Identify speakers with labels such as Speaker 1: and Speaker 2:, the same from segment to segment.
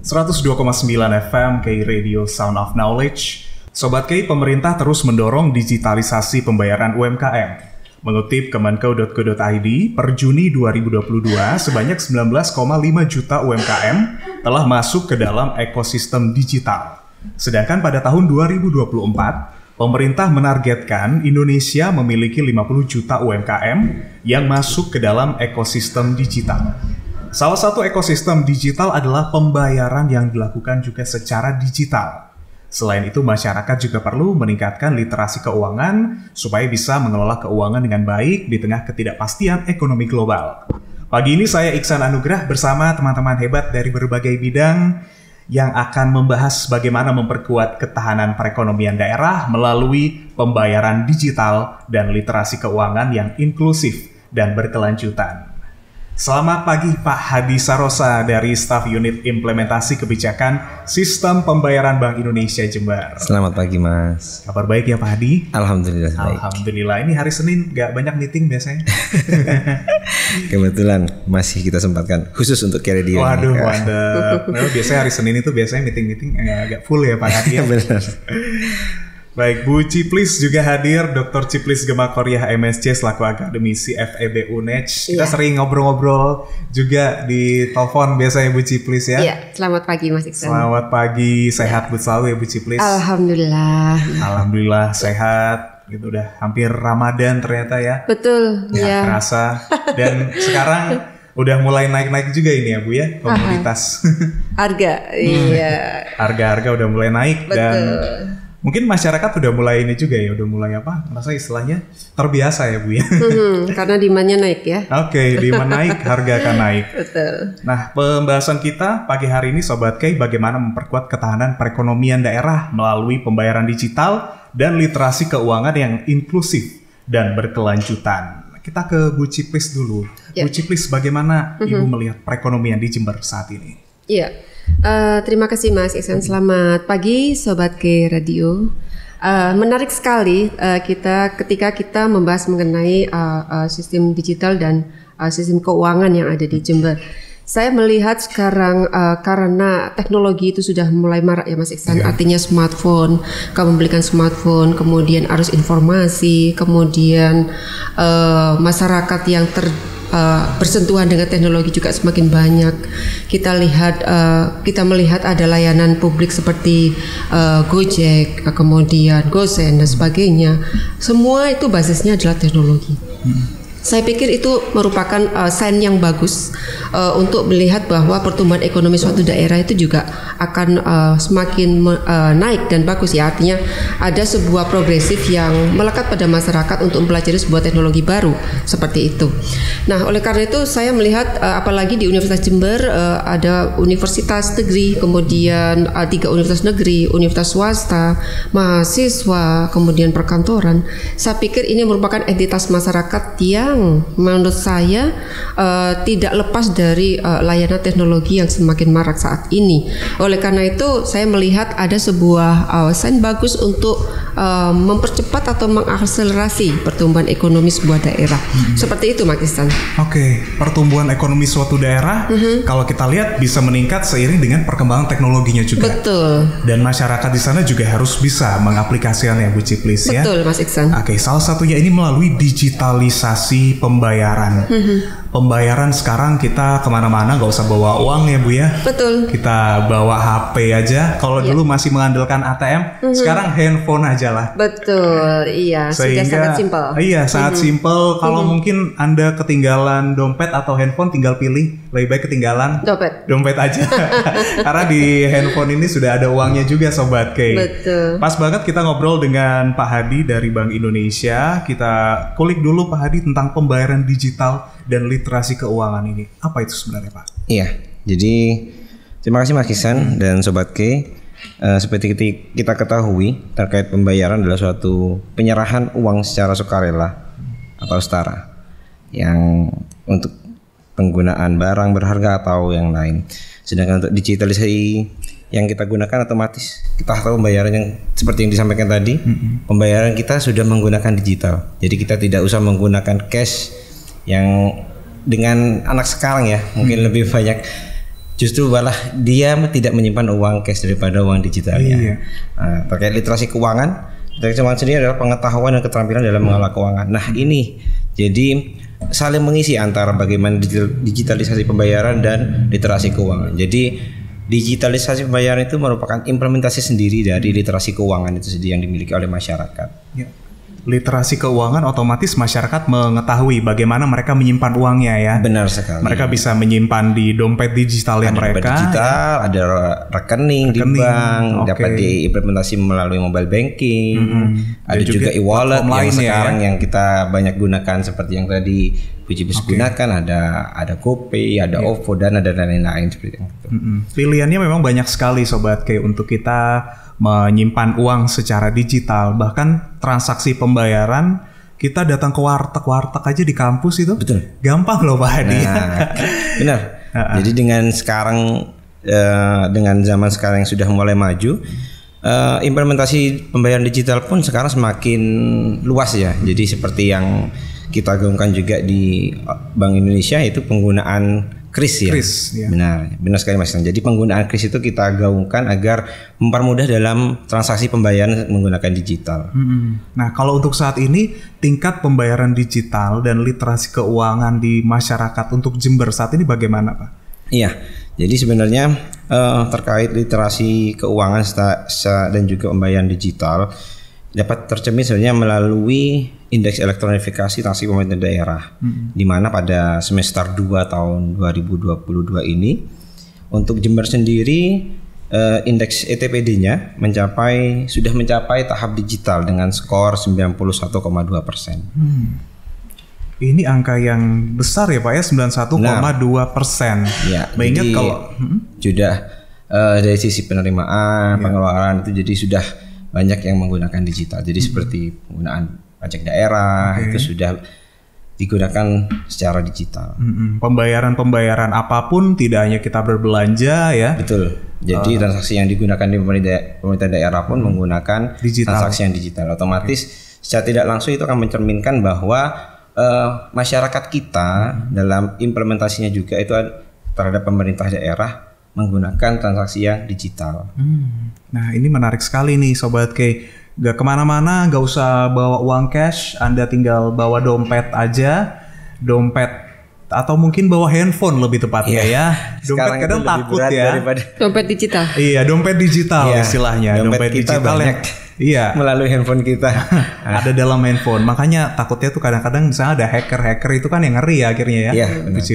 Speaker 1: 102,9 FM K Radio Sound of Knowledge. Sobat K, pemerintah terus mendorong digitalisasi pembayaran UMKM. Mengutip kemenko.go.id, per Juni 2022, sebanyak 19,5 juta UMKM telah masuk ke dalam ekosistem digital. Sedangkan pada tahun 2024, pemerintah menargetkan Indonesia memiliki 50 juta UMKM yang masuk ke dalam ekosistem digital. Salah satu ekosistem digital adalah pembayaran yang dilakukan juga secara digital. Selain itu, masyarakat juga perlu meningkatkan literasi keuangan supaya bisa mengelola keuangan dengan baik di tengah ketidakpastian ekonomi global. Pagi ini saya Iksan Anugrah bersama teman-teman hebat dari berbagai bidang yang akan membahas bagaimana memperkuat ketahanan perekonomian daerah melalui pembayaran digital dan literasi keuangan yang inklusif dan berkelanjutan. Selamat pagi Pak Hadi Sarosa dari Staf Unit Implementasi Kebijakan Sistem Pembayaran Bank Indonesia Jember.
Speaker 2: Selamat pagi Mas.
Speaker 1: Kabar baik ya Pak Hadi?
Speaker 2: Alhamdulillah baik.
Speaker 1: Alhamdulillah, ini hari Senin gak banyak meeting biasanya.
Speaker 2: Kebetulan masih kita sempatkan khusus untuk K Radio.
Speaker 1: Waduh mantap. Nah, biasanya hari Senin itu biasanya meeting-meeting agak full ya Pak Hadi ya.
Speaker 2: Benar.
Speaker 1: Baik, Bu Ciplis juga hadir, Dr. Ciplis Gemakoriah MSc selaku akademisi FEB UNED. Kita sering ngobrol-ngobrol juga di telepon biasanya Bu Ciplis ya.
Speaker 3: Iya, selamat pagi Mas Iksan.
Speaker 1: Selamat pagi, sehat Bu selalu ya Bu Ciplis.
Speaker 3: Alhamdulillah.
Speaker 1: Alhamdulillah sehat. Gitu udah hampir Ramadan ternyata ya.
Speaker 3: Betul, ya.
Speaker 1: Kerasa. Dan sekarang udah mulai naik-naik juga ini ya Bu ya, komoditas.
Speaker 3: Harga, iya.
Speaker 1: Harga-harga udah mulai naik.
Speaker 3: Betul.
Speaker 1: Dan mungkin masyarakat udah mulai ini juga ya, udah mulai apa? Rasa istilahnya terbiasa ya Bu ya.
Speaker 3: Karena demand-nya naik ya.
Speaker 1: Oke, demand naik, harga akan naik.
Speaker 3: Betul.
Speaker 1: Nah, pembahasan kita pagi hari ini Sobat K, bagaimana memperkuat ketahanan perekonomian daerah melalui pembayaran digital dan literasi keuangan yang inklusif dan berkelanjutan. Kita ke Bu Ciplis dulu. Bu Ciplis, bagaimana Ibu melihat perekonomian di Jember saat ini?
Speaker 3: Iya. Terima kasih Mas Iksan. Selamat pagi Sobat K Radio. Menarik sekali ketika kita membahas mengenai sistem digital dan sistem keuangan yang ada di Jember. Saya melihat sekarang karena teknologi itu sudah mulai marak ya Mas Iksan, artinya smartphone, kepemilikan smartphone, kemudian arus informasi, kemudian masyarakat yang bersentuhan dengan teknologi juga semakin banyak. Kita melihat ada layanan publik seperti Gojek, kemudian GoSend dan sebagainya. Semua itu basisnya adalah teknologi. Saya pikir itu merupakan sign yang bagus untuk melihat bahwa pertumbuhan ekonomi suatu daerah itu juga akan semakin naik dan bagus ya. Artinya ada sebuah progresif yang melekat pada masyarakat untuk mempelajari sebuah teknologi baru seperti itu. Nah, oleh karena itu saya melihat apalagi di Universitas Jember ada universitas negeri, kemudian 3 universitas negeri, universitas swasta, mahasiswa, kemudian perkantoran. Saya pikir ini merupakan entitas masyarakat yang menurut saya tidak lepas dari layanan teknologi yang semakin marak saat ini. Oleh karena itu saya melihat ada sebuah sign bagus untuk mempercepat atau mengakselerasi pertumbuhan ekonomi sebuah daerah. Seperti itu Mas Iksan.
Speaker 1: Oke, pertumbuhan ekonomi suatu daerah kalau kita lihat bisa meningkat seiring dengan perkembangan teknologinya juga.
Speaker 3: Betul. Dan
Speaker 1: masyarakat di sana juga harus bisa mengaplikasikannya Bu Ciplis ya.
Speaker 3: Betul Mas Iksan.
Speaker 1: Oke, salah satunya ini melalui digitalisasi pembayaran. Pembayaran sekarang kita kemana-mana nggak usah bawa uang ya Bu ya.
Speaker 3: Betul.
Speaker 1: Kita bawa HP aja. Kalau dulu masih mengandalkan ATM, sekarang handphone aja lah.
Speaker 3: Betul, iya.
Speaker 1: Sehingga,
Speaker 3: sudah sangat simpel.
Speaker 1: Iya, sangat simpel. Kalau mungkin Anda ketinggalan dompet atau handphone, tinggal pilih. Lebih baik ketinggalan dompet aja. Karena di handphone ini sudah ada uangnya juga Sobat K.
Speaker 3: Betul.
Speaker 1: Pas banget kita ngobrol dengan Pak Hadi dari Bank Indonesia. Kita kulik dulu Pak Hadi tentang pembayaran digital dan literasi keuangan ini. Apa itu sebenarnya Pak?
Speaker 2: Iya, jadi terima kasih Mas Iksan dan Sobat K. Seperti kita ketahui, terkait pembayaran adalah suatu penyerahan uang secara sukarela atau setara yang untuk penggunaan barang berharga atau yang lain. Sedangkan untuk digitalisasi yang kita gunakan otomatis kita tahu pembayaran yang seperti yang disampaikan tadi, pembayaran kita sudah menggunakan digital. Jadi kita tidak usah menggunakan cash yang dengan anak sekarang ya mungkin lebih banyak Justru malah dia tidak menyimpan uang cash daripada uang digitalnya.
Speaker 1: Iya.
Speaker 2: Nah, terkait literasi keuangan sendiri adalah pengetahuan dan keterampilan dalam mengelola keuangan. Nah ini jadi saling mengisi antara bagaimana digitalisasi pembayaran dan literasi keuangan. Jadi digitalisasi pembayaran itu merupakan implementasi sendiri dari literasi keuangan itu sendiri yang dimiliki oleh masyarakat.
Speaker 1: Ya. Literasi keuangan otomatis masyarakat mengetahui bagaimana mereka menyimpan uangnya ya.
Speaker 2: Benar sekali.
Speaker 1: Mereka bisa menyimpan di dompet digital yang
Speaker 2: ada
Speaker 1: mereka.
Speaker 2: Dompet digital, ada rekening di bank, dapat diimplementasi melalui mobile banking. Ada juga e-wallet yang sekarang yang kita banyak gunakan seperti yang tadi Bujibus gunakan, ada GoPay, ada OVO dan ada lain-lain seperti itu.
Speaker 1: Pilihannya memang banyak sekali Sobat K untuk kita menyimpan uang secara digital, bahkan transaksi pembayaran kita datang ke warteg aja di kampus itu.
Speaker 2: Betul.
Speaker 1: Gampang loh Pak Hadi.
Speaker 2: Benar. Jadi dengan sekarang dengan zaman sekarang yang sudah mulai maju, implementasi pembayaran digital pun sekarang semakin luas ya. Jadi seperti yang kita gaungkan juga di Bank Indonesia itu penggunaan KRIS ya.
Speaker 1: KRIS, ya.
Speaker 2: Benar sekali Mas. Jadi penggunaan KRIS itu kita gaungkan agar mempermudah dalam transaksi pembayaran menggunakan digital.
Speaker 1: Nah, kalau untuk saat ini tingkat pembayaran digital dan literasi keuangan di masyarakat untuk Jember saat ini bagaimana Pak?
Speaker 2: Iya. Jadi sebenarnya terkait literasi keuangan dan juga pembayaran digital dapat tercermin sebenarnya melalui indeks elektronifikasi transaksi pemerintah daerah, di mana pada semester 2 tahun 2022 ini untuk Jember sendiri indeks ETPD-nya sudah mencapai tahap digital dengan skor 91,2%.
Speaker 1: Ini angka yang besar ya Pak ya, 91,2%.
Speaker 2: Ya,
Speaker 1: mengingat kalau
Speaker 2: sudah dari sisi penerimaan, pengeluaran itu jadi sudah banyak yang menggunakan digital. Jadi seperti penggunaan pajak daerah itu sudah digunakan secara digital.
Speaker 1: Pembayaran apapun tidak hanya kita berbelanja ya.
Speaker 2: Betul. Jadi transaksi yang digunakan di pemerintah daerah pun menggunakan transaksi yang digital. Otomatis secara tidak langsung itu akan mencerminkan bahwa masyarakat kita dalam implementasinya juga itu terhadap pemerintah daerah menggunakan transaksi yang digital.
Speaker 1: Nah ini menarik sekali nih Sobat K. Gak kemana-mana, gak usah bawa uang cash, Anda tinggal bawa dompet aja, atau mungkin bawa handphone lebih tepatnya ya. Dompet kadang takut ya.
Speaker 3: Dompet digital.
Speaker 1: Iya, dompet digital istilahnya. Dompet digital yang
Speaker 2: melalui handphone kita.
Speaker 1: Ada dalam handphone. Makanya takutnya tuh kadang-kadang misalnya ada hacker itu kan yang ngeri ya akhirnya ya.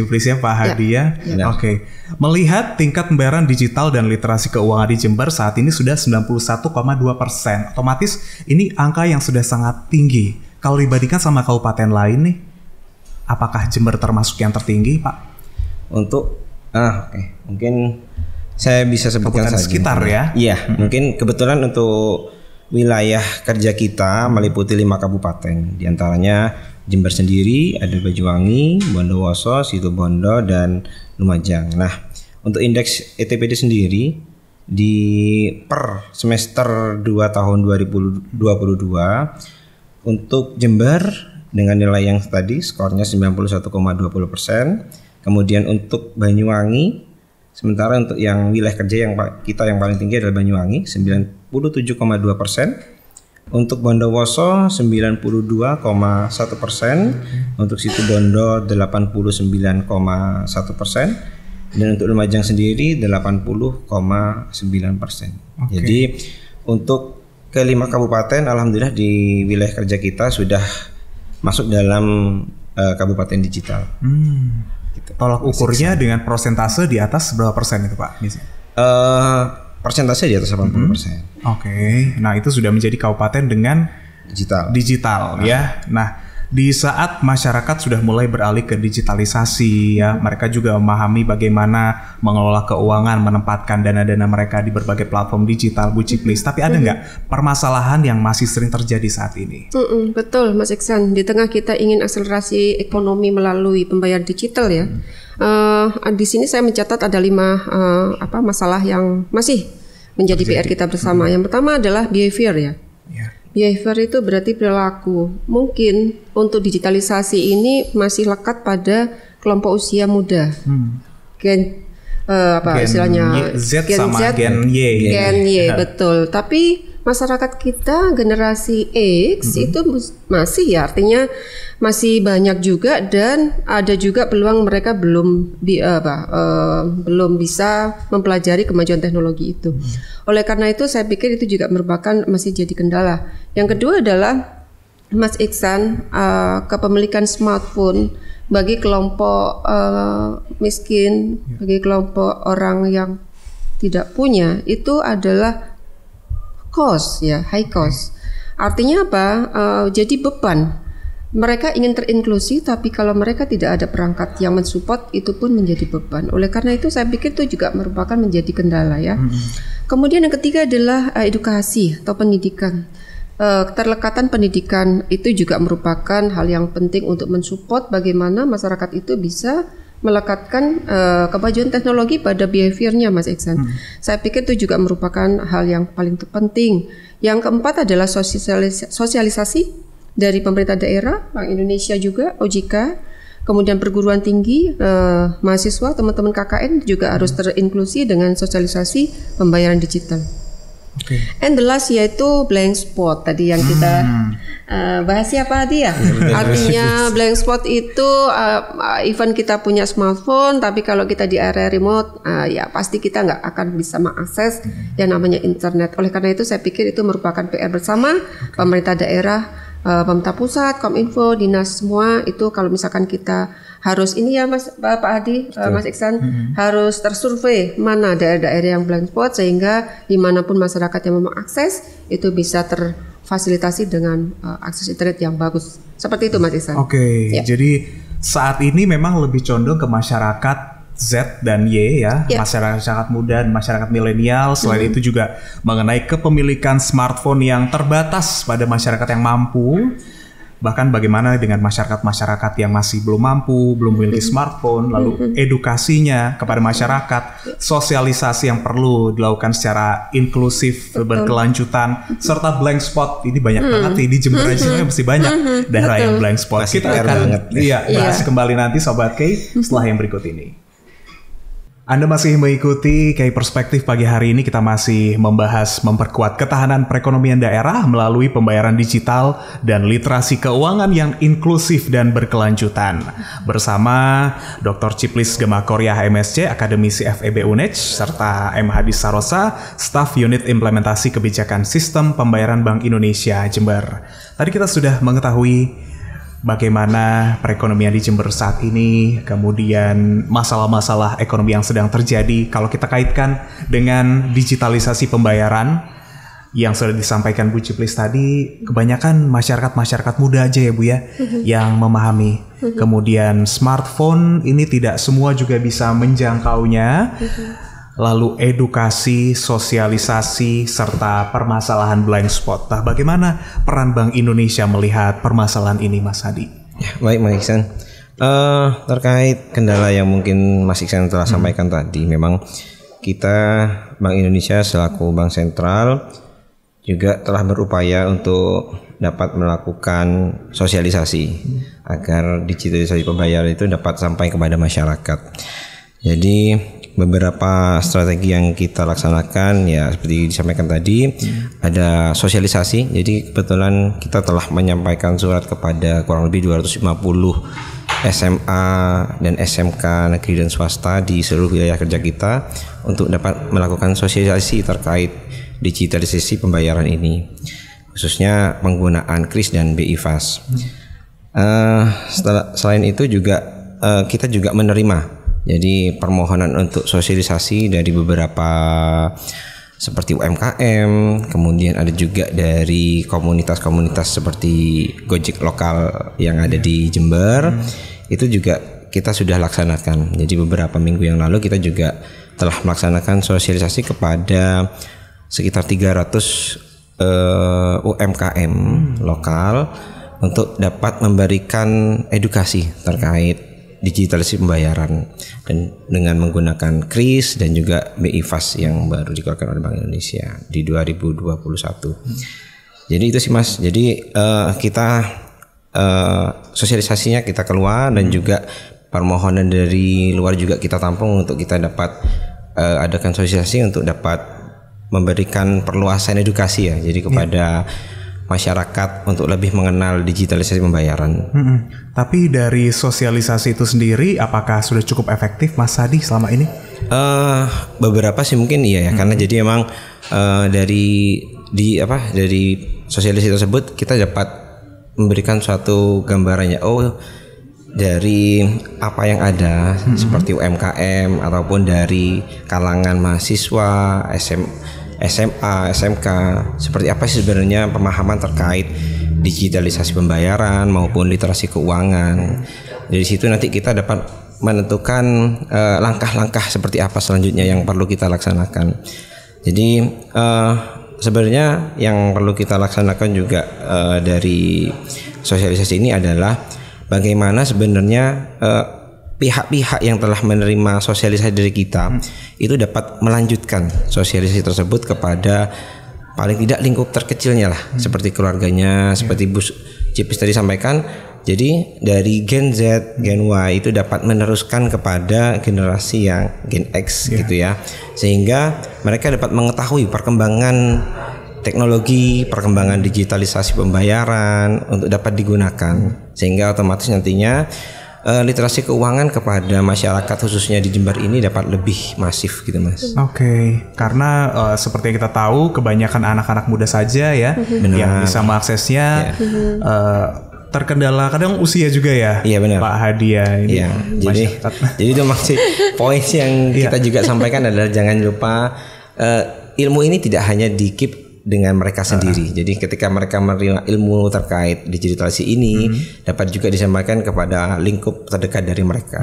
Speaker 1: Please Pak Hadi ya. Oke. Melihat tingkat pembayaran digital dan literasi keuangan di Jember saat ini sudah 91,2%. Otomatis ini angka yang sudah sangat tinggi. Kalau dibandingkan sama kabupaten lain nih, apakah Jember termasuk yang tertinggi, Pak?
Speaker 2: Untuk mungkin saya bisa sebutkan saja.
Speaker 1: Sekitar ya.
Speaker 2: Iya, mungkin kebetulan untuk wilayah kerja kita meliputi 5 kabupaten. Di antaranya Jember sendiri ada Banyuwangi, Bondowoso, Situbondo dan Lumajang. Nah, untuk indeks ETPD sendiri di per semester 2 tahun 2022 untuk Jember dengan nilai yang tadi skornya 91,20%. Kemudian untuk Banyuwangi, sementara untuk yang wilayah kerja yang paling tinggi adalah Banyuwangi 97,2%. Untuk Bondowoso 92,1%, untuk Situbondo 89,1%, dan untuk Lumajang sendiri 80,9%. Jadi untuk kelima kabupaten, alhamdulillah di wilayah kerja kita sudah masuk dalam kabupaten digital.
Speaker 1: Gitu. Tolak ukurnya dengan persentase di atas berapa persen itu Pak?
Speaker 2: Persentase di atas 80%.
Speaker 1: Oke. Nah itu sudah menjadi kabupaten dengan digital ya. Nah di saat masyarakat sudah mulai beralih ke digitalisasi ya, mereka juga memahami bagaimana mengelola keuangan, menempatkan dana-dana mereka di berbagai platform digital, Bu Ciplis. Tapi ada nggak permasalahan yang masih sering terjadi saat ini?
Speaker 3: Betul Mas Iksan, di tengah kita ingin akselerasi ekonomi melalui pembayaran digital ya. Di sini saya mencatat ada 5 masalah yang masih menjadi PR kita bersama. Yang pertama adalah behavior ya. Behavior itu berarti perilaku. Mungkin untuk digitalisasi ini masih lekat pada kelompok usia muda. istilahnya
Speaker 1: Z sama Gen Y.
Speaker 3: Gen Y, betul. Tapi masyarakat kita generasi X itu masih ya, artinya masih banyak juga, dan ada juga peluang mereka belum bisa mempelajari kemajuan teknologi itu. Oleh karena itu saya pikir itu juga merupakan masih jadi kendala. Yang kedua adalah Mas Iksan, kepemilikan smartphone bagi kelompok miskin, bagi kelompok orang yang tidak punya, itu adalah cost ya, high cost. Artinya apa? Jadi beban. Mereka ingin terinklusi, tapi kalau mereka tidak ada perangkat yang mensupport, itu pun menjadi beban. Oleh karena itu saya pikir itu juga merupakan menjadi kendala ya. Kemudian yang ketiga adalah edukasi atau pendidikan. Keterlekatan pendidikan itu juga merupakan hal yang penting untuk mensupport bagaimana masyarakat itu bisa melekatkan kemajuan teknologi pada behaviornya, Mas Iksan. Saya pikir itu juga merupakan hal yang paling penting. Yang keempat adalah sosialisasi dari pemerintah daerah, Bank Indonesia juga, OJK, kemudian perguruan tinggi, mahasiswa, teman-teman KKN juga harus terinklusi dengan sosialisasi pembayaran digital. And the last yaitu blank spot tadi yang kita bahas siapa tadi ya. Artinya blank spot itu even kita punya smartphone, tapi kalau kita di area remote ya pasti kita nggak akan bisa mengakses yang namanya internet. Oleh karena itu saya pikir itu merupakan PR bersama pemerintah daerah, pemerintah pusat, Kominfo, dinas semua itu. Kalau misalkan kita harus ini ya Mas, Pak Hadi, Mas Iksan, harus tersurvei mana daerah-daerah yang blind spot sehingga dimanapun masyarakat yang mau mengakses itu bisa terfasilitasi dengan akses internet yang bagus. Seperti itu Mas Iksan.
Speaker 1: Oke, jadi saat ini memang lebih condong ke masyarakat Z dan Y ya, masyarakat muda dan masyarakat milenial. Selain itu juga mengenai kepemilikan smartphone yang terbatas pada masyarakat yang mampu. Bahkan bagaimana dengan masyarakat-masyarakat yang masih belum mampu, belum memiliki smartphone, lalu edukasinya kepada masyarakat, sosialisasi yang perlu dilakukan secara inklusif, berkelanjutan, serta blank spot. Ini banyak banget nih, di Jember aja masih banyak daerah yang blank spot. Kita akan bahas kembali nanti Sobat Kay setelah yang berikut ini. Anda masih mengikuti Kay Perspektif pagi hari ini. Kita masih membahas memperkuat ketahanan perekonomian daerah melalui pembayaran digital dan literasi keuangan yang inklusif dan berkelanjutan. Bersama Dr. Ciplis Gemakoria HMSC, Akademisi FEB UNEJ, serta M. Hadi Sarosa, Staf Unit Implementasi Kebijakan Sistem Pembayaran Bank Indonesia Jember. Tadi kita sudah mengetahui bagaimana perekonomian di Jember saat ini, kemudian masalah-masalah ekonomi yang sedang terjadi. Kalau kita kaitkan dengan digitalisasi pembayaran yang sudah disampaikan Bu Ciplis tadi, kebanyakan masyarakat muda aja ya Bu ya, yang memahami. Kemudian smartphone ini tidak semua juga bisa menjangkaunya. Lalu edukasi, sosialisasi, serta permasalahan blind spot. Nah, bagaimana peran Bank Indonesia melihat permasalahan ini, Mas Hadi?
Speaker 2: Ya, baik, Mas Iksan. Terkait kendala yang mungkin Mas Iksan telah sampaikan tadi, memang kita Bank Indonesia selaku Bank Sentral juga telah berupaya untuk dapat melakukan sosialisasi agar digitalisasi pembayaran itu dapat sampai kepada masyarakat. Jadi beberapa strategi yang kita laksanakan ya seperti disampaikan tadi, ada sosialisasi. Jadi kebetulan kita telah menyampaikan surat kepada kurang lebih 250 SMA dan SMK negeri dan swasta di seluruh wilayah kerja kita untuk dapat melakukan sosialisasi terkait digitalisasi pembayaran ini, khususnya penggunaan KRIS dan BI Fast. Selain itu juga kita juga menerima jadi permohonan untuk sosialisasi dari beberapa seperti UMKM, kemudian ada juga dari komunitas-komunitas seperti Gojek lokal yang ada di Jember. Itu juga kita sudah laksanakan. Jadi beberapa minggu yang lalu kita juga telah melaksanakan sosialisasi kepada sekitar 300 UMKM lokal untuk dapat memberikan edukasi terkait digitalisasi pembayaran dan dengan menggunakan KRIS dan juga BI Fast yang baru dikeluarkan oleh Bank Indonesia di 2021. Jadi itu sih Mas. Jadi kita sosialisasinya kita keluar dan juga permohonan dari luar juga kita tampung untuk kita dapat adakan sosialisasi untuk dapat memberikan perluasan edukasi ya. Jadi kepada masyarakat untuk lebih mengenal digitalisasi pembayaran.
Speaker 1: Tapi dari sosialisasi itu sendiri, apakah sudah cukup efektif, Mas Hadi, selama ini?
Speaker 2: Beberapa sih mungkin iya ya, karena jadi emang dari sosialisasi tersebut kita dapat memberikan suatu gambarannya. Oh, dari apa yang ada seperti UMKM ataupun dari kalangan mahasiswa, SMA, SMK, seperti apa sih sebenarnya pemahaman terkait digitalisasi pembayaran maupun literasi keuangan. Dari situ nanti kita dapat menentukan langkah-langkah seperti apa selanjutnya yang perlu kita laksanakan. Jadi sebenarnya yang perlu kita laksanakan juga dari sosialisasi ini adalah bagaimana sebenarnya pihak-pihak yang telah menerima sosialisasi dari kita itu dapat melanjutkan sosialisasi tersebut kepada paling tidak lingkup terkecilnya lah, seperti keluarganya, seperti Bu Cipis tadi sampaikan. Jadi dari Gen Z, Gen Y itu dapat meneruskan kepada generasi yang Gen X gitu ya, sehingga mereka dapat mengetahui perkembangan teknologi, perkembangan digitalisasi pembayaran untuk dapat digunakan, sehingga otomatis nantinya literasi keuangan kepada masyarakat khususnya di Jember ini dapat lebih masif gitu Mas.
Speaker 1: Oke, karena seperti yang kita tahu kebanyakan anak-anak muda saja ya yang bisa mengaksesnya. Terkendala kadang usia juga ya,
Speaker 2: iya, benar.
Speaker 1: Pak Hadi ya.
Speaker 2: Iya, jadi itu maksud poin yang kita juga sampaikan adalah jangan lupa ilmu ini tidak hanya di-keep dengan mereka sendiri. Jadi ketika mereka menerima ilmu terkait digitalisasi ini dapat juga disampaikan kepada lingkup terdekat dari mereka.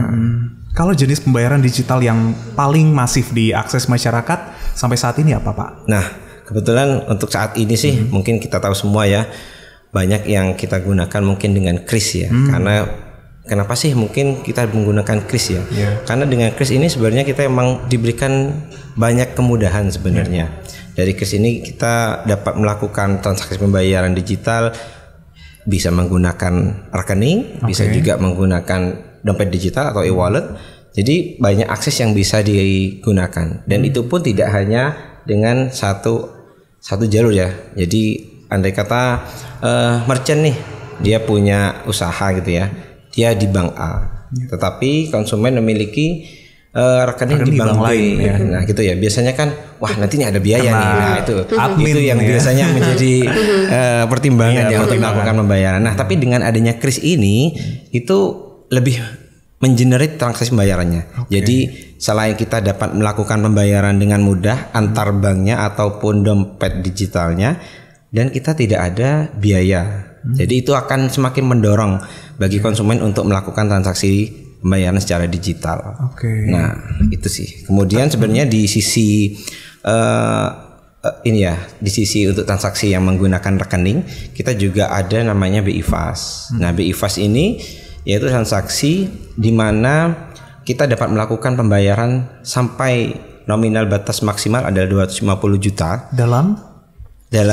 Speaker 1: Kalau jenis pembayaran digital yang paling masif diakses masyarakat sampai saat ini apa Pak?
Speaker 2: Nah, kebetulan untuk saat ini sih mungkin kita tahu semua ya, banyak yang kita gunakan mungkin dengan kris ya. Karena kenapa sih mungkin kita menggunakan kris ya? Karena dengan kris ini sebenarnya kita emang diberikan banyak kemudahan sebenarnya. Dari kris ini kita dapat melakukan transaksi pembayaran digital, bisa menggunakan rekening, bisa juga menggunakan dompet digital atau e-wallet. Jadi banyak akses yang bisa digunakan, dan itu pun tidak hanya dengan satu jalur ya. Jadi andai kata merchant nih, dia punya usaha gitu ya, dia di bank A, tetapi konsumen memiliki rekening di bank lain ya. Nah gitu ya, biasanya kan wah nanti ini ada biaya nih. Nah itu yang biasanya menjadi pertimbangan ya untuk melakukan pembayaran. Nah tapi dengan adanya kris ini itu lebih mengenerate transaksi pembayarannya. Jadi selain kita dapat melakukan pembayaran dengan mudah antar banknya ataupun dompet digitalnya, dan kita tidak ada biaya. Jadi itu akan semakin mendorong bagi konsumen untuk melakukan transaksi pembayaran secara digital. Nah itu sih. Kemudian sebenarnya di sisi ini ya, di sisi untuk transaksi yang menggunakan rekening, kita juga ada namanya BI Fast. Nah BI Fast ini yaitu transaksi di mana kita dapat melakukan pembayaran sampai nominal batas maksimal adalah 250 juta dalam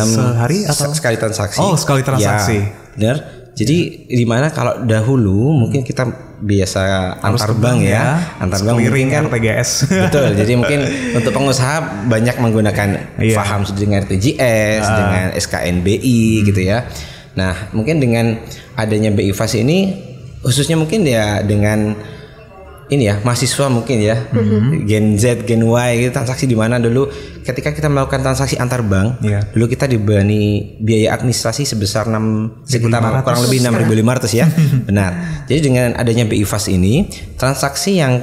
Speaker 1: sehari atau
Speaker 2: sekali transaksi.
Speaker 1: Oh, sekali transaksi.
Speaker 2: Ya, benar. Jadi di mana kalau dahulu mungkin kita biasa antar bank ya, antar bank mungkin kan
Speaker 1: RTGS.
Speaker 2: Betul. Jadi mungkin untuk pengusaha banyak menggunakan paham dengan RTGS, dengan SKNBI gitu ya. Nah, mungkin dengan adanya BI Fast ini khususnya mungkin ya dengan ini ya mahasiswa mungkin ya, Gen Z, Gen Y gitu, transaksi di mana dulu ketika kita melakukan transaksi antar bank, dulu kita dibebani biaya administrasi sebesar sekitar kurang lebih 6.500 ya. Benar. Jadi dengan adanya BI Fast ini, transaksi yang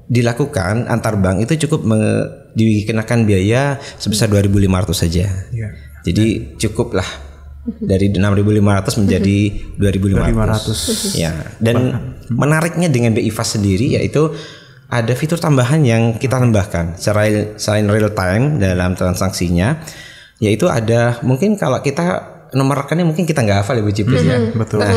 Speaker 2: dilakukan antar bank itu cukup dikenakan biaya sebesar 2.500 saja. Jadi cukup lah. Dari 6.500 menjadi 2.500. Ya. Dan menariknya dengan BI Fast sendiri yaitu ada fitur tambahan yang kita tambahkan selain real time dalam transaksinya, yaitu ada mungkin kalau kita nomor rekening mungkin kita nggak hafal ya Bu Cipis ya.
Speaker 1: Betul.
Speaker 3: Nah,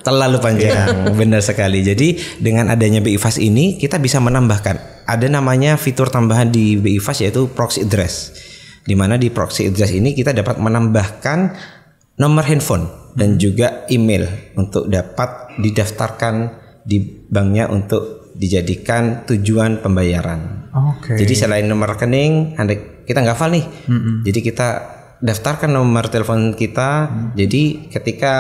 Speaker 3: terlalu panjang.
Speaker 2: Benar sekali. Jadi dengan adanya BI Fast ini kita bisa menambahkan ada namanya fitur tambahan di BI Fast yaitu proxy address. Di mana di proxy address ini kita dapat menambahkan nomor handphone dan juga email untuk dapat didaftarkan di banknya untuk dijadikan tujuan pembayaran. Jadi selain nomor rekening, kita nggak hafal nih. Jadi kita daftarkan nomor telepon kita. Jadi ketika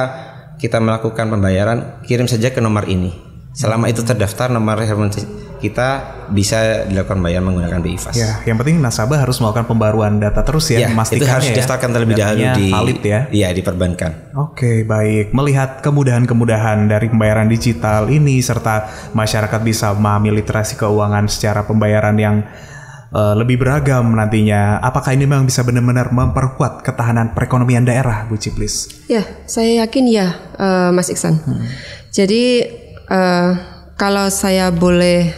Speaker 2: kita melakukan pembayaran, kirim saja ke nomor ini. Selama itu terdaftar nomor telepon kita, bisa dilakukan bayar menggunakan BI Fast.
Speaker 1: Ya, yang penting nasabah harus melakukan pembaruan data terus ya, memastikan
Speaker 2: itu harus didaftarkan terlebih dahulu di
Speaker 1: valid ya.
Speaker 2: Iya, di perbankan.
Speaker 1: Oke, baik. Melihat kemudahan-kemudahan dari pembayaran digital ini serta masyarakat bisa memahami literasi keuangan secara pembayaran yang lebih beragam nantinya, apakah ini memang bisa benar-benar memperkuat ketahanan perekonomian daerah, Bu Ciplis?
Speaker 3: Ya, saya yakin ya, Mas Iksan. Jadi kalau saya boleh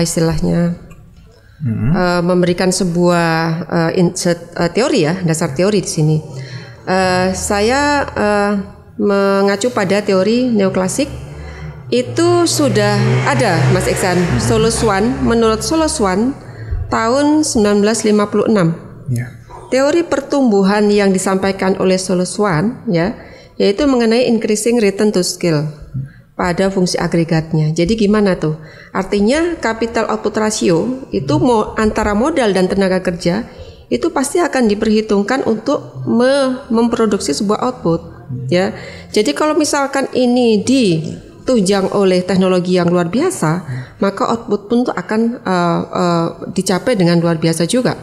Speaker 3: istilahnya memberikan sebuah teori ya, dasar teori di sini. Saya mengacu pada teori neoklasik. Itu sudah ada, Mas Iksan. Menurut Solus One tahun 1956. Teori pertumbuhan yang disampaikan oleh Solus One ya, yaitu mengenai increasing return to skill pada fungsi agregatnya. Jadi gimana tuh? Artinya capital output ratio itu antara modal dan tenaga kerja itu pasti akan diperhitungkan untuk memproduksi sebuah output ya. Jadi kalau misalkan ini ditunjang oleh teknologi yang luar biasa, maka output pun tuh akan dicapai dengan luar biasa juga.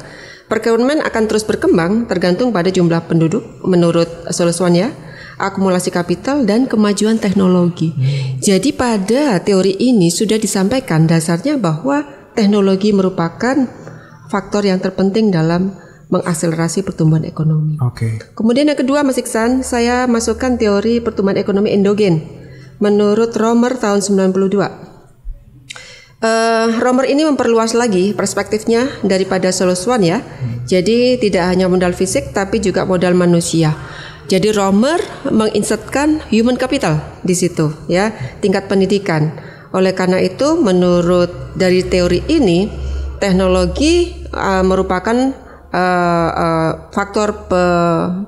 Speaker 3: Perekonomian akan terus berkembang tergantung pada jumlah penduduk menurut Solus One ya, akumulasi kapital dan kemajuan teknologi. Jadi pada teori ini sudah disampaikan dasarnya bahwa teknologi merupakan faktor yang terpenting dalam mengakselerasi pertumbuhan ekonomi. Kemudian yang kedua, Mas Iksan, saya masukkan teori pertumbuhan ekonomi endogen menurut Romer tahun 92. Romer ini memperluas lagi perspektifnya daripada Solus One ya. Jadi tidak hanya modal fisik tapi juga modal manusia. Jadi Romer menginsertkan human capital di situ ya, tingkat pendidikan. Oleh karena itu menurut dari teori ini teknologi merupakan faktor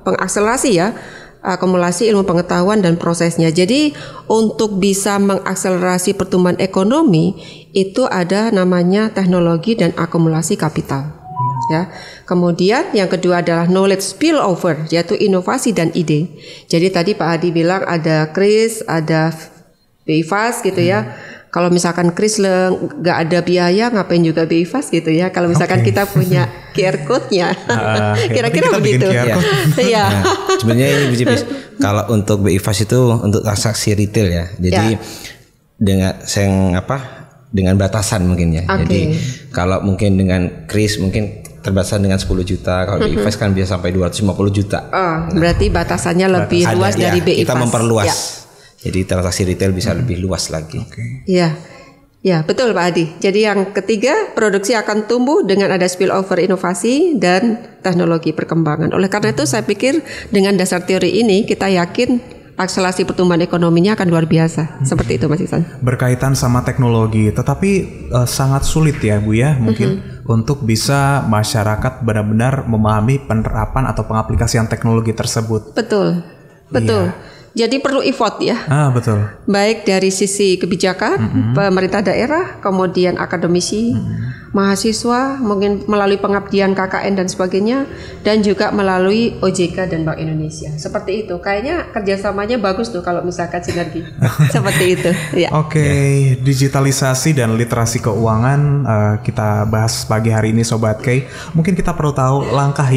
Speaker 3: pengakselerasi ya, akumulasi ilmu pengetahuan dan prosesnya. Jadi untuk bisa mengakselerasi pertumbuhan ekonomi itu ada namanya teknologi dan akumulasi kapital. Ya. Kemudian yang kedua adalah knowledge spillover, yaitu inovasi dan ide. Jadi tadi Pak Hadi bilang ada KRIS, ada BI Fast gitu ya. Kalau misalkan KRIS nggak ada biaya, ngapain juga BI Fast gitu ya. Kalau misalkan kita punya QR code-nya, kira-kira begitu. Iya.
Speaker 2: Sebenarnya ini Bu Ciplis, kalau untuk BI Fast itu untuk transaksi retail ya. Jadi dengan batasan mungkin ya. Jadi kalau mungkin dengan KRIS mungkin terbatasan dengan 10 juta. Kalau BI Fast kan bisa sampai 250 juta.
Speaker 3: Berarti batasannya lebih luas dari BI Fast.
Speaker 2: Kita memperluas. Ya. Jadi transaksi retail bisa lebih luas lagi.
Speaker 3: Iya. Ya, betul Pak Hadi. Jadi yang ketiga, produksi akan tumbuh dengan ada spillover inovasi dan teknologi perkembangan. Oleh karena itu saya pikir dengan dasar teori ini kita yakin akselerasi pertumbuhan ekonominya akan luar biasa. Seperti itu Mas Iksan.
Speaker 1: Berkaitan sama teknologi, tetapi sangat sulit ya Bu ya mungkin untuk bisa masyarakat benar-benar memahami penerapan atau pengaplikasian teknologi tersebut.
Speaker 3: Betul. Iya. Jadi perlu effort ya.
Speaker 1: Betul.
Speaker 3: Baik dari sisi kebijakan, pemerintah daerah, kemudian akademisi, mahasiswa, mungkin melalui pengabdian KKN dan sebagainya, dan juga melalui OJK dan Bank Indonesia. Seperti itu. Kayaknya kerjasamanya bagus tuh kalau misalkan sinergi. Seperti itu. Ya.
Speaker 1: Digitalisasi dan literasi keuangan kita bahas pagi hari ini Sobat Kay. Mungkin kita perlu tahu langkah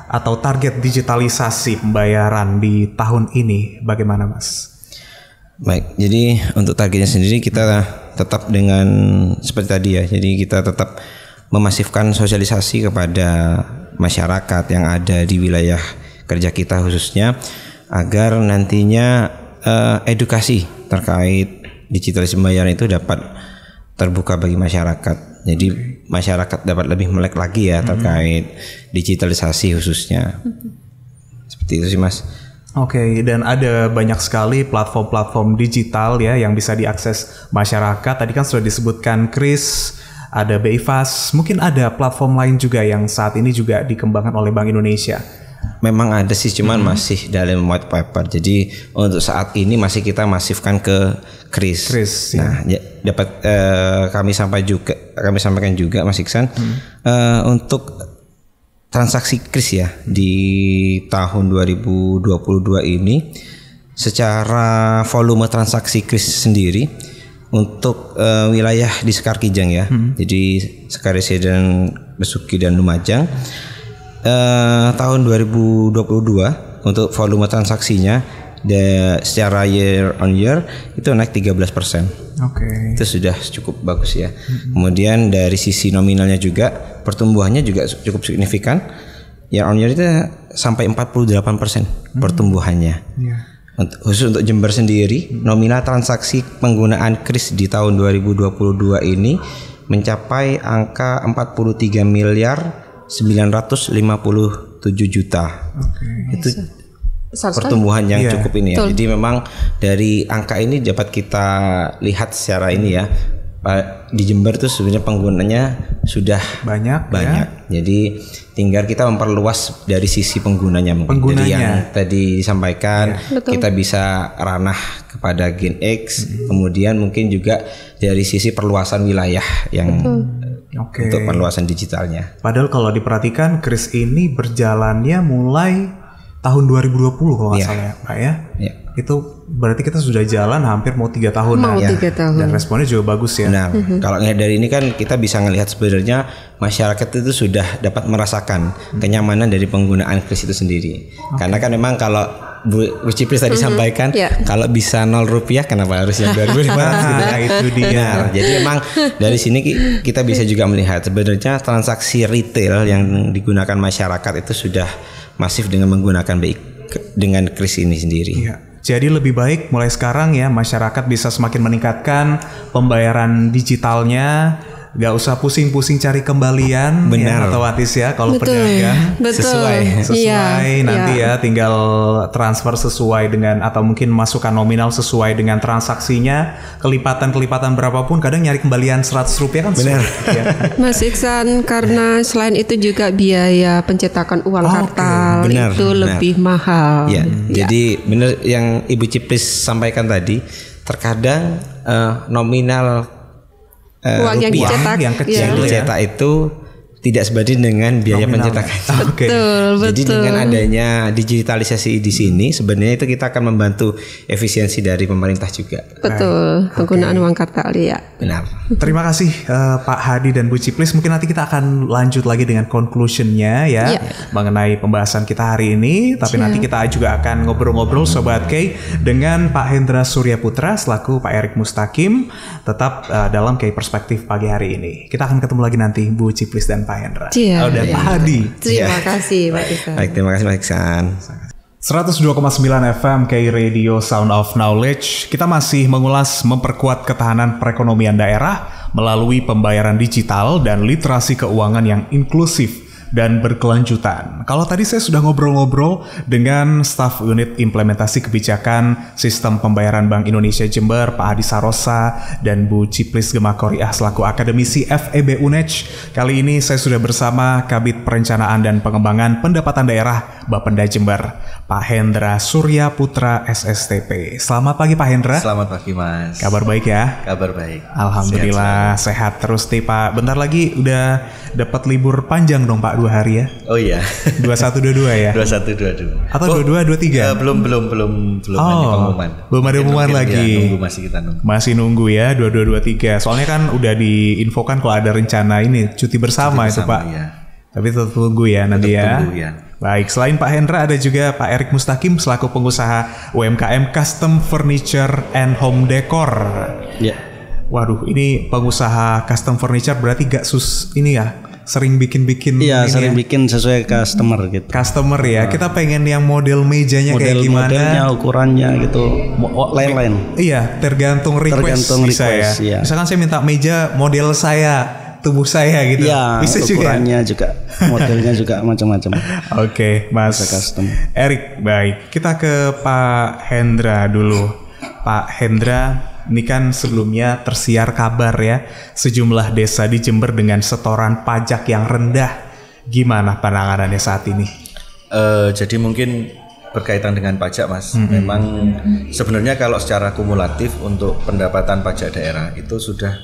Speaker 1: atau target digitalisasi pembayaran di tahun ini bagaimana Mas?
Speaker 2: Baik, jadi untuk targetnya sendiri kita tetap dengan seperti tadi ya. Jadi kita tetap memasifkan sosialisasi kepada masyarakat yang ada di wilayah kerja kita khususnya agar nantinya edukasi terkait digitalisasi pembayaran itu dapat terbuka bagi masyarakat. Jadi masyarakat dapat lebih melek lagi ya terkait digitalisasi khususnya. Seperti itu sih Mas.
Speaker 1: Dan ada banyak sekali platform-platform digital ya yang bisa diakses masyarakat. Tadi kan sudah disebutkan KRIS, ada BI Fast, mungkin ada platform lain juga yang saat ini juga dikembangkan oleh Bank Indonesia.
Speaker 2: Memang ada sih, cuman masih dalam white paper. Jadi untuk saat ini masih kita masifkan ke kris. Nah, dapat kami sampaikan juga Mas Iksan, untuk transaksi kris ya di tahun 2022 ini, secara volume transaksi kris sendiri untuk wilayah di Sekar Kijang ya. Jadi Sekar Residen, Besuki dan Lumajang. Tahun 2022 untuk volume transaksinya secara year on year itu naik 13%. Itu sudah cukup bagus ya. Kemudian dari sisi nominalnya juga pertumbuhannya juga cukup signifikan. Year on year itu sampai 48% pertumbuhannya. Khusus untuk Jember sendiri, nominal transaksi penggunaan kris di tahun 2022 ini mencapai angka 43 miliar 957 juta. Itu pertumbuhan yang cukup ini ya. Jadi memang dari angka ini dapat kita lihat secara ini ya. Di Jember itu sebenarnya penggunanya sudah banyak. Jadi tinggal kita memperluas dari sisi penggunanya. Dari yang tadi disampaikan, kita bisa ranah kepada Gen X, kemudian mungkin juga dari sisi perluasan wilayah yang untuk perluasan digitalnya.
Speaker 1: Padahal kalau diperhatikan kris ini berjalannya mulai tahun 2020 kalau nggak salah ya Pak ya. Itu berarti kita sudah jalan hampir mau 3 tahun. Dan responnya juga bagus ya.
Speaker 2: Nah, kalau dari ini kan kita bisa ngelihat sebenarnya masyarakat itu sudah dapat merasakan kenyamanan dari penggunaan kris itu sendiri. Karena kan memang kalau Bu Cipris tadi sampaikan, kalau bisa 0 rupiah kenapa harus yang 2.500 gitu?
Speaker 1: Nah, itu dia.
Speaker 2: Jadi memang dari sini kita bisa juga melihat sebenarnya transaksi retail yang digunakan masyarakat itu sudah masif dengan menggunakan dengan kris ini sendiri.
Speaker 1: Jadi lebih baik mulai sekarang ya masyarakat bisa semakin meningkatkan pembayaran digitalnya. Gak usah pusing-pusing cari kembalian.
Speaker 2: Benar.
Speaker 1: Ya, otomatis ya kalau pedagang sesuai nanti ya tinggal transfer sesuai dengan atau mungkin masukkan nominal sesuai dengan transaksinya, kelipatan berapapun, kadang nyari kembalian 100 rupiah kan
Speaker 2: benar
Speaker 1: ya.
Speaker 3: Mas Iksan, karena selain itu juga biaya pencetakan uang kartal itu lebih mahal.
Speaker 2: Jadi benar yang Ibu Cipris sampaikan tadi, terkadang nominal
Speaker 3: uang yang
Speaker 2: dicetak itu tidak sebanding dengan biaya pencetakan. Jadi dengan adanya digitalisasi di sini sebenarnya itu kita akan membantu efisiensi dari pemerintah juga.
Speaker 3: Penggunaan uang kartal ya.
Speaker 2: Benar.
Speaker 1: Terima kasih Pak Hadi dan Bu Cipris. Mungkin nanti kita akan lanjut lagi dengan conclusionnya ya mengenai pembahasan kita hari ini. Tapi nanti kita juga akan ngobrol-ngobrol Sobat Kay dengan Pak Hendra Suryaputra selaku Pak Erik Mustaqim, tetap dalam Kay Perspektif pagi hari ini. Kita akan ketemu lagi nanti Bu Cipris dan Pak Hendra. Dan Pak Hadi.
Speaker 3: Terima kasih Pak Iksan.
Speaker 2: Baik, terima kasih Pak Iksan.
Speaker 1: 102,9 FM Kay Radio Sound of Knowledge. Kita masih mengulas memperkuat ketahanan perekonomian daerah melalui pembayaran digital dan literasi keuangan yang inklusif dan berkelanjutan. Kalau tadi saya sudah ngobrol-ngobrol dengan staf unit implementasi kebijakan sistem pembayaran Bank Indonesia Jember, Pak Hadi Sarosa dan Bu Cipris Gemakoriah selaku akademisi FEB UNED. Kali ini saya sudah bersama Kabid Perencanaan dan Pengembangan Pendapatan Daerah Bapenda Jember, Pak Hendra Suryaputra SSTP. Selamat pagi Pak Hendra.
Speaker 4: Selamat pagi Mas.
Speaker 1: Kabar baik ya?
Speaker 4: Kabar baik.
Speaker 1: Alhamdulillah sehat terus nih Pak. Bentar lagi udah dapat libur panjang dong Pak, 2 hari ya?
Speaker 4: Oh iya.
Speaker 1: 21-22 ya?
Speaker 4: 21-22.
Speaker 1: Atau 22-23?
Speaker 4: Belum ada pengumuman.
Speaker 1: Belum ada pengumuman lagi.
Speaker 4: Ya, kita nunggu.
Speaker 1: Masih nunggu ya 22-23. Soalnya kan udah diinfokan kalau ada rencana ini cuti bersama itu Pak. Ya. Tapi tetap tunggu ya nanti ya. Baik, selain Pak Hendra ada juga Pak Erik Mustaqim selaku pengusaha UMKM Custom Furniture and Home Decor.
Speaker 2: Ya.
Speaker 1: Waduh, ini pengusaha custom furniture berarti sering bikin-bikin.
Speaker 5: Iya, sering bikin sesuai customer gitu.
Speaker 1: Customer ya, kita pengen yang model mejanya kayak gimana?
Speaker 5: Modelnya, ukurannya gitu, lain-lain.
Speaker 1: Iya, tergantung request bisa ya. Iya. Misalkan saya minta meja model saya, tubuh saya gitu.
Speaker 5: Iya,
Speaker 1: bisa
Speaker 5: ukurannya juga, modelnya juga macam-macam.
Speaker 1: Oke, Mas
Speaker 5: custom.
Speaker 1: Erik, baik. Kita ke Pak Hendra dulu. Pak Hendra, ini kan sebelumnya tersiar kabar ya, sejumlah desa di Jember dengan setoran pajak yang rendah. Gimana penanganannya saat ini?
Speaker 4: Jadi mungkin berkaitan dengan pajak, Mas. Memang sebenarnya kalau secara kumulatif untuk pendapatan pajak daerah itu sudah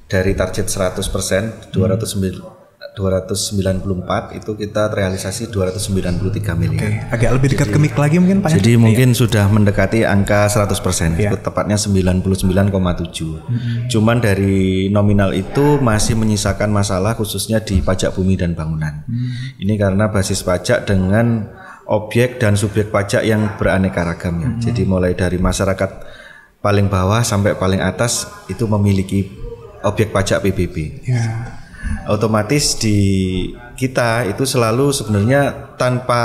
Speaker 4: dari target 100% 294 itu kita realisasi 293 miliar.
Speaker 1: Agak lebih dekat ke mic lagi mungkin Pak.
Speaker 4: Jadi mungkin sudah mendekati angka 100%, itu tepatnya 99,7. Cuman dari nominal itu masih menyisakan masalah khususnya di pajak bumi dan bangunan. Ini karena basis pajak dengan objek dan subjek pajak yang beraneka ragam ya. Jadi mulai dari masyarakat paling bawah sampai paling atas itu memiliki objek pajak PBB. Otomatis di kita itu selalu sebenarnya tanpa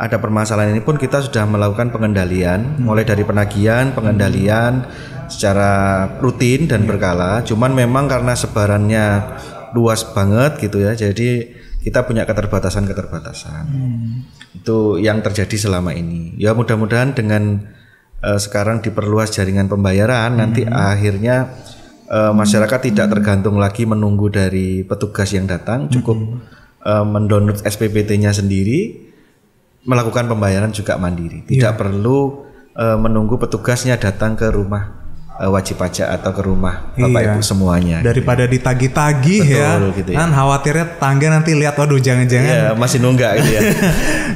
Speaker 4: ada permasalahan ini pun kita sudah melakukan pengendalian mulai dari penagihan, pengendalian secara rutin dan berkala. Cuman memang karena sebarannya luas banget gitu ya, jadi kita punya keterbatasan. Itu yang terjadi selama ini. Ya mudah-mudahan dengan sekarang diperluas jaringan pembayaran nanti akhirnya masyarakat tidak tergantung lagi menunggu dari petugas yang datang, cukup mendownload SPPT-nya sendiri, melakukan pembayaran juga mandiri, tidak perlu menunggu petugasnya datang ke rumah wajib pajak atau ke rumah Bapak Ibu semuanya.
Speaker 1: Daripada ditagih-tagih ya, gitu kan khawatirnya tetangga nanti lihat, waduh jangan-jangan
Speaker 4: masih nunggak gitu ya.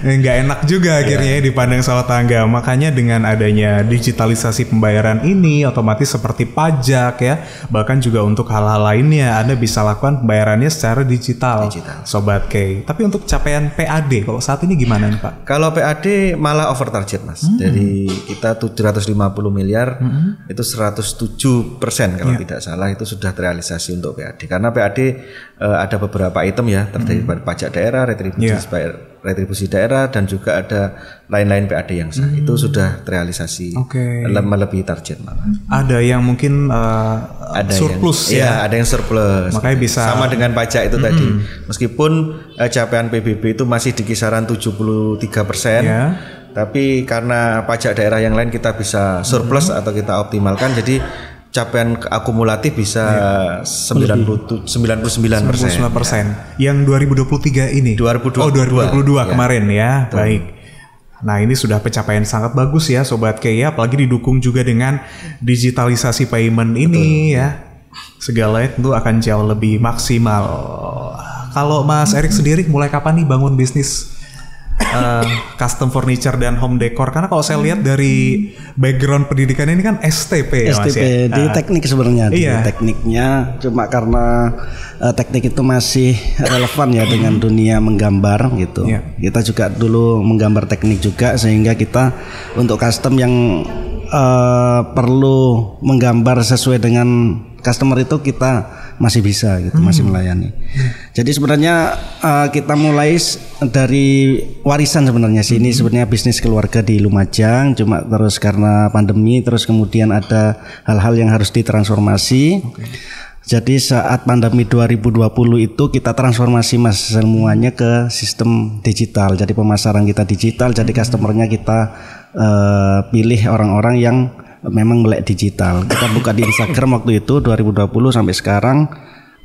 Speaker 1: Nggak enak juga akhirnya dipandang sama tangga. Makanya dengan adanya digitalisasi pembayaran ini, otomatis seperti pajak ya, bahkan juga untuk hal-hal lainnya Anda bisa lakukan pembayarannya secara digital. Sobat K. Tapi untuk capaian PAD kalau saat ini gimana nih Pak?
Speaker 4: Kalau PAD malah over target Mas. Dari kita 750 miliar itu 107% kalau tidak salah itu sudah terrealisasi untuk PAD. Karena PAD ada beberapa item ya, terdiri dari pajak daerah, retribusi daerah, dan juga ada lain-lain PAD yang sah. Itu sudah terrealisasi melebihi target malah.
Speaker 1: Ada yang mungkin ada surplus
Speaker 4: ada yang surplus.
Speaker 1: Makanya bisa
Speaker 4: sama dengan pajak itu tadi. Meskipun capaian PBB itu masih di kisaran 73%. Tapi karena pajak daerah yang lain kita bisa surplus atau kita optimalkan, jadi capaian akumulatif bisa 99%.
Speaker 1: Yang 2023 ini. 2022 kemarin ya. Baik. Nah, ini sudah pencapaian sangat bagus ya Sobat K ya, apalagi didukung juga dengan digitalisasi payment ini ya. Segala itu akan jauh lebih maksimal. Kalau Mas Erik sendiri mulai kapan nih bangun bisnis custom furniture dan home decor? Karena kalau saya lihat dari background pendidikan ini kan STP ya Mas ya.
Speaker 5: Di teknik sebenarnya. Tekniknya cuma karena teknik itu masih relevan ya dengan dunia menggambar gitu. Kita juga dulu menggambar teknik juga, sehingga kita untuk custom yang perlu menggambar sesuai dengan customer itu kita masih bisa gitu, masih melayani. Jadi sebenarnya kita mulai dari warisan sebenarnya sih. Ini sebenarnya bisnis keluarga di Lumajang, cuma terus karena pandemi terus kemudian ada hal-hal yang harus ditransformasi. Jadi saat pandemi 2020 itu kita transformasi Mas semuanya ke sistem digital. Jadi pemasaran kita digital, jadi customernya kita pilih orang-orang yang memang melek digital. Kita buka di Instagram waktu itu 2020 sampai sekarang.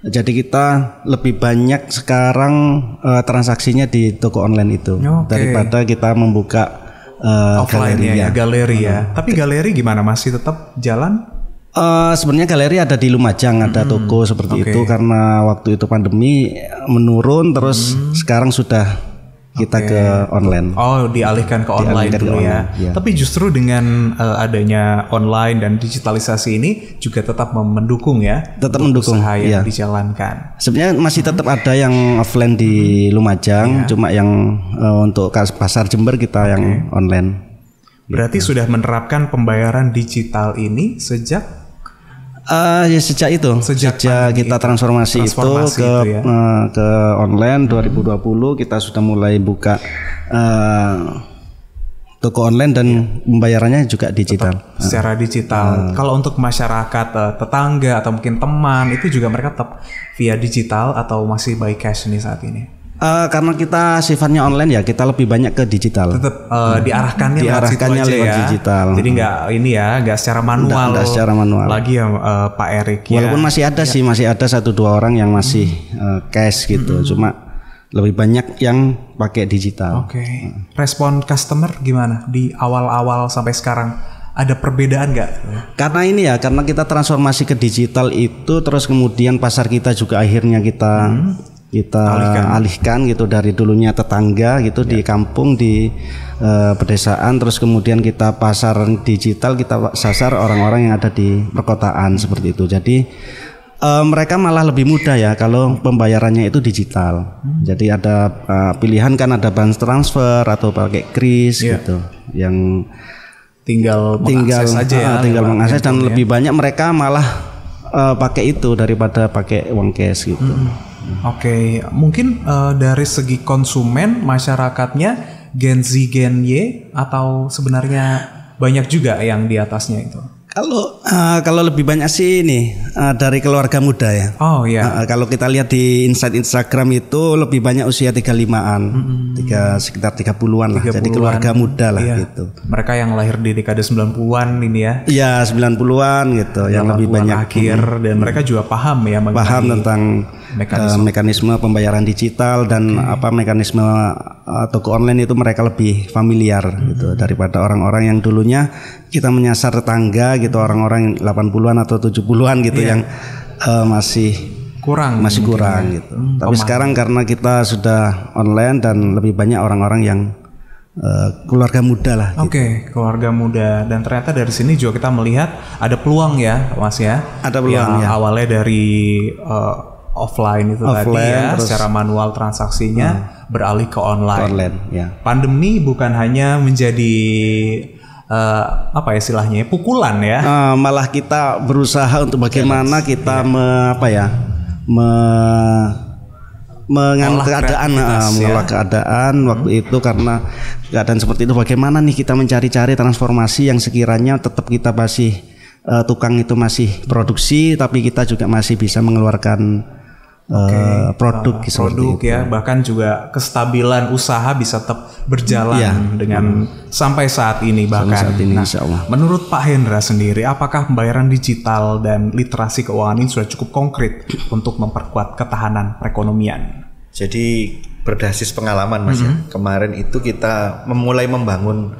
Speaker 5: Jadi kita lebih banyak sekarang transaksinya di toko online itu daripada kita membuka
Speaker 1: galeri ya. Tapi galeri gimana, masih tetap jalan?
Speaker 5: Sebenarnya galeri ada di Lumajang, ada toko seperti itu, karena waktu itu pandemi menurun, terus sekarang sudah kita ke online.
Speaker 1: Oh, dialihkan ke online dulu ya. Tapi justru dengan adanya online dan digitalisasi ini juga tetap mendukung ya.
Speaker 5: Tetap mendukung
Speaker 1: usaha yang dijalankan.
Speaker 5: Sebenarnya masih tetap ada yang offline di Lumajang, cuma yang untuk pasar Jember kita yang online.
Speaker 1: Berarti sudah menerapkan pembayaran digital ini sejak
Speaker 5: sejak kita transformasi itu ke online 2020 kita sudah mulai buka toko online dan pembayarannya juga digital.
Speaker 1: Secara digital. Kalau untuk masyarakat tetangga atau mungkin teman itu juga mereka tetap via digital atau masih by cash nih saat ini?
Speaker 5: Karena kita sifatnya online ya, kita lebih banyak ke digital.
Speaker 1: Tetap diarahkannya
Speaker 5: lewat digital.
Speaker 1: Jadi nggak secara manual.
Speaker 5: Nggak secara manual.
Speaker 1: Lagi ya Pak Erik.
Speaker 5: Walaupun masih ada 1-2 orang yang masih cash gitu. Cuma lebih banyak yang pakai digital.
Speaker 1: Oke. Respon customer gimana di awal-awal sampai sekarang? Ada perbedaan nggak?
Speaker 5: Karena ini ya, karena kita transformasi ke digital itu, terus kemudian pasar kita juga akhirnya kita alihkan gitu, dari dulunya tetangga gitu di kampung, di pedesaan, terus kemudian kita pasar digital, kita sasar orang-orang yang ada di perkotaan seperti itu. Jadi mereka malah lebih mudah ya kalau pembayarannya itu digital. Jadi ada pilihan kan, ada bank transfer atau pakai kris gitu, yang tinggal mengakses dan lebih banyak mereka malah pakai itu daripada pakai uang cash gitu.
Speaker 1: Oke, mungkin dari segi konsumen masyarakatnya Gen Z, Gen Y, atau sebenarnya banyak juga yang di atasnya itu?
Speaker 5: Kalau lebih banyak sih ini dari keluarga muda ya.
Speaker 1: Oh iya.
Speaker 5: Kalau kita lihat di insight Instagram itu lebih banyak usia 35-an, sekitar 30-an lah. Jadi keluarga muda lah gitu.
Speaker 1: Mereka yang lahir di dekade 90-an ini ya.
Speaker 5: Iya, 90-an gitu, yang lebih banyak
Speaker 1: akhir, dan mereka juga paham ya
Speaker 5: tentang mekanisme pembayaran digital dan mekanisme toko online itu mereka lebih familiar gitu daripada orang-orang yang dulunya kita menyasar tetangga gitu, orang-orang 80-an atau 70-an gitu yang masih kurang gitu. Tapi sekarang karena kita sudah online dan lebih banyak orang-orang yang keluarga muda lah gitu.
Speaker 1: Oke, keluarga muda, dan ternyata dari sini juga kita melihat ada peluang ya Mas ya. Ada peluang ya. Awalnya dari offline itu tadi ya, secara manual transaksinya beralih ke online. Ya. Pandemi bukan hanya menjadi istilahnya pukulan ya.
Speaker 5: Malah kita berusaha untuk bagaimana kita mengolah keadaan waktu itu, karena keadaan seperti itu bagaimana nih kita mencari-cari transformasi yang sekiranya tetap kita masih tukang itu masih produksi, tapi kita juga masih bisa mengeluarkan produk
Speaker 1: ya, bahkan juga kestabilan usaha bisa tetap berjalan dengan sampai saat ini bahkan. Menurut Pak Hendra sendiri, apakah pembayaran digital dan literasi keuangan ini sudah cukup konkret untuk memperkuat ketahanan perekonomian?
Speaker 4: Jadi berbasis pengalaman Mas ya, kemarin itu kita memulai membangun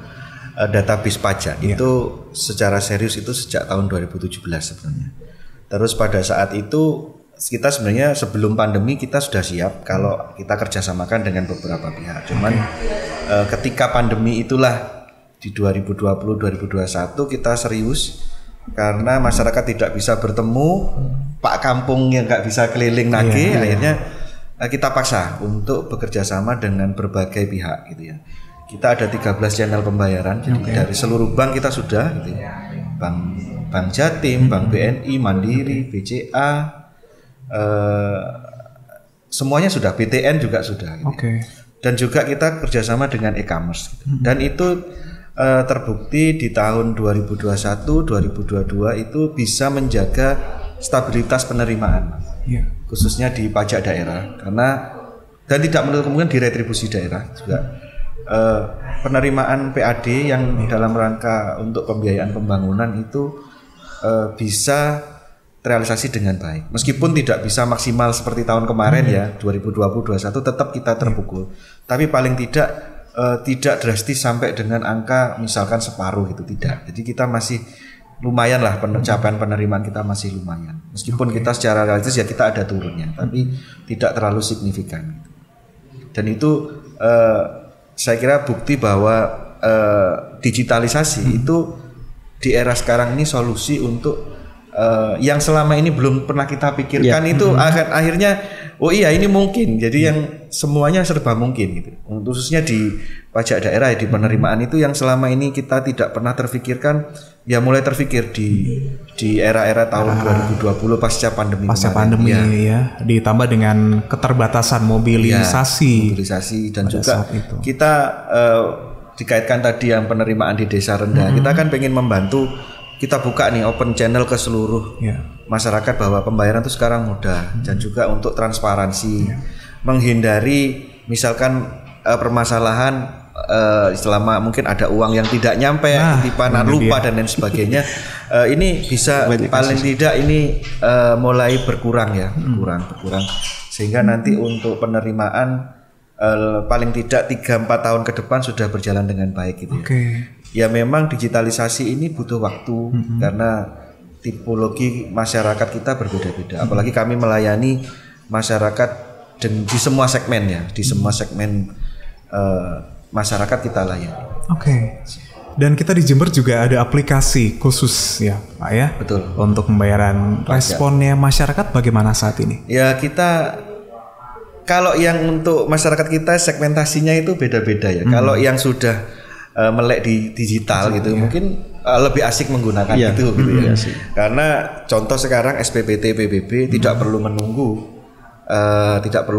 Speaker 4: database pajak itu secara serius itu sejak tahun 2017 sebenarnya. Terus pada saat itu kita sebenarnya sebelum pandemi kita sudah siap kalau kita kerjasamakan dengan beberapa pihak. Cuman ketika pandemi itulah di 2020-2021 kita serius karena masyarakat tidak bisa bertemu, Pak Kampung yang nggak bisa keliling lagi, akhirnya kita paksa untuk bekerja sama dengan berbagai pihak gitu ya. Kita ada 13 channel pembayaran, jadi dari seluruh bank kita sudah gitu ya. Bank Jatim, Bank BNI, Mandiri, BCA, semuanya sudah, BTN juga sudah gitu. Dan juga kita kerjasama dengan e-commerce gitu. Dan itu terbukti di tahun 2021-2022 itu bisa menjaga stabilitas penerimaan khususnya di pajak daerah, dan tidak menutup kemungkinan di retribusi daerah juga. Penerimaan PAD yang dalam rangka untuk pembiayaan pembangunan itu bisa terrealisasi dengan baik. Meskipun tidak bisa maksimal seperti tahun kemarin ya, 2020-2021 tetap kita terpukul. Tapi paling tidak drastis sampai dengan angka misalkan separuh gitu, tidak. Jadi kita masih lumayan lah, pencapaian penerimaan kita masih lumayan. Meskipun kita secara realistis ya kita ada turunnya, tapi tidak terlalu signifikan. Dan itu saya kira bukti bahwa digitalisasi itu di era sekarang ini solusi untuk yang selama ini belum pernah kita pikirkan itu akhirnya ini mungkin. Jadi yang semuanya serba mungkin gitu. Khususnya di pajak daerah di penerimaan itu yang selama ini kita tidak pernah terfikirkan, ya mulai terfikir di era-era tahun 2020 pasca pandemi
Speaker 1: ya. Ditambah dengan keterbatasan mobilisasi
Speaker 4: dan juga kita dikaitkan tadi yang penerimaan di desa rendah. Kita kan pengen membantu, kita buka nih open channel ke seluruh masyarakat bahwa pembayaran itu sekarang mudah dan juga untuk transparansi, menghindari misalkan permasalahan selama mungkin ada uang yang tidak nyampe, titipan lupa dan lain sebagainya. Ini bisa paling tidak ini mulai berkurang ya, berkurang sehingga nanti untuk penerimaan paling tidak 3-4 tahun ke depan sudah berjalan dengan baik gitu ya. Ya memang digitalisasi ini butuh waktu karena tipologi masyarakat kita berbeda-beda. Apalagi kami melayani masyarakat di semua segmen ya, di semua segmen masyarakat kita layani.
Speaker 1: Dan kita di Jember juga ada aplikasi khusus ya Pak ya.
Speaker 4: Betul.
Speaker 1: Untuk pembayaran. Responnya masyarakat bagaimana saat ini?
Speaker 4: Ya kita, kalau yang untuk masyarakat kita segmentasinya itu beda-beda ya. Kalau yang sudah melek di digital gitu mungkin lebih asik menggunakan itu gitu ya. Karena contoh sekarang SPPT PBB tidak perlu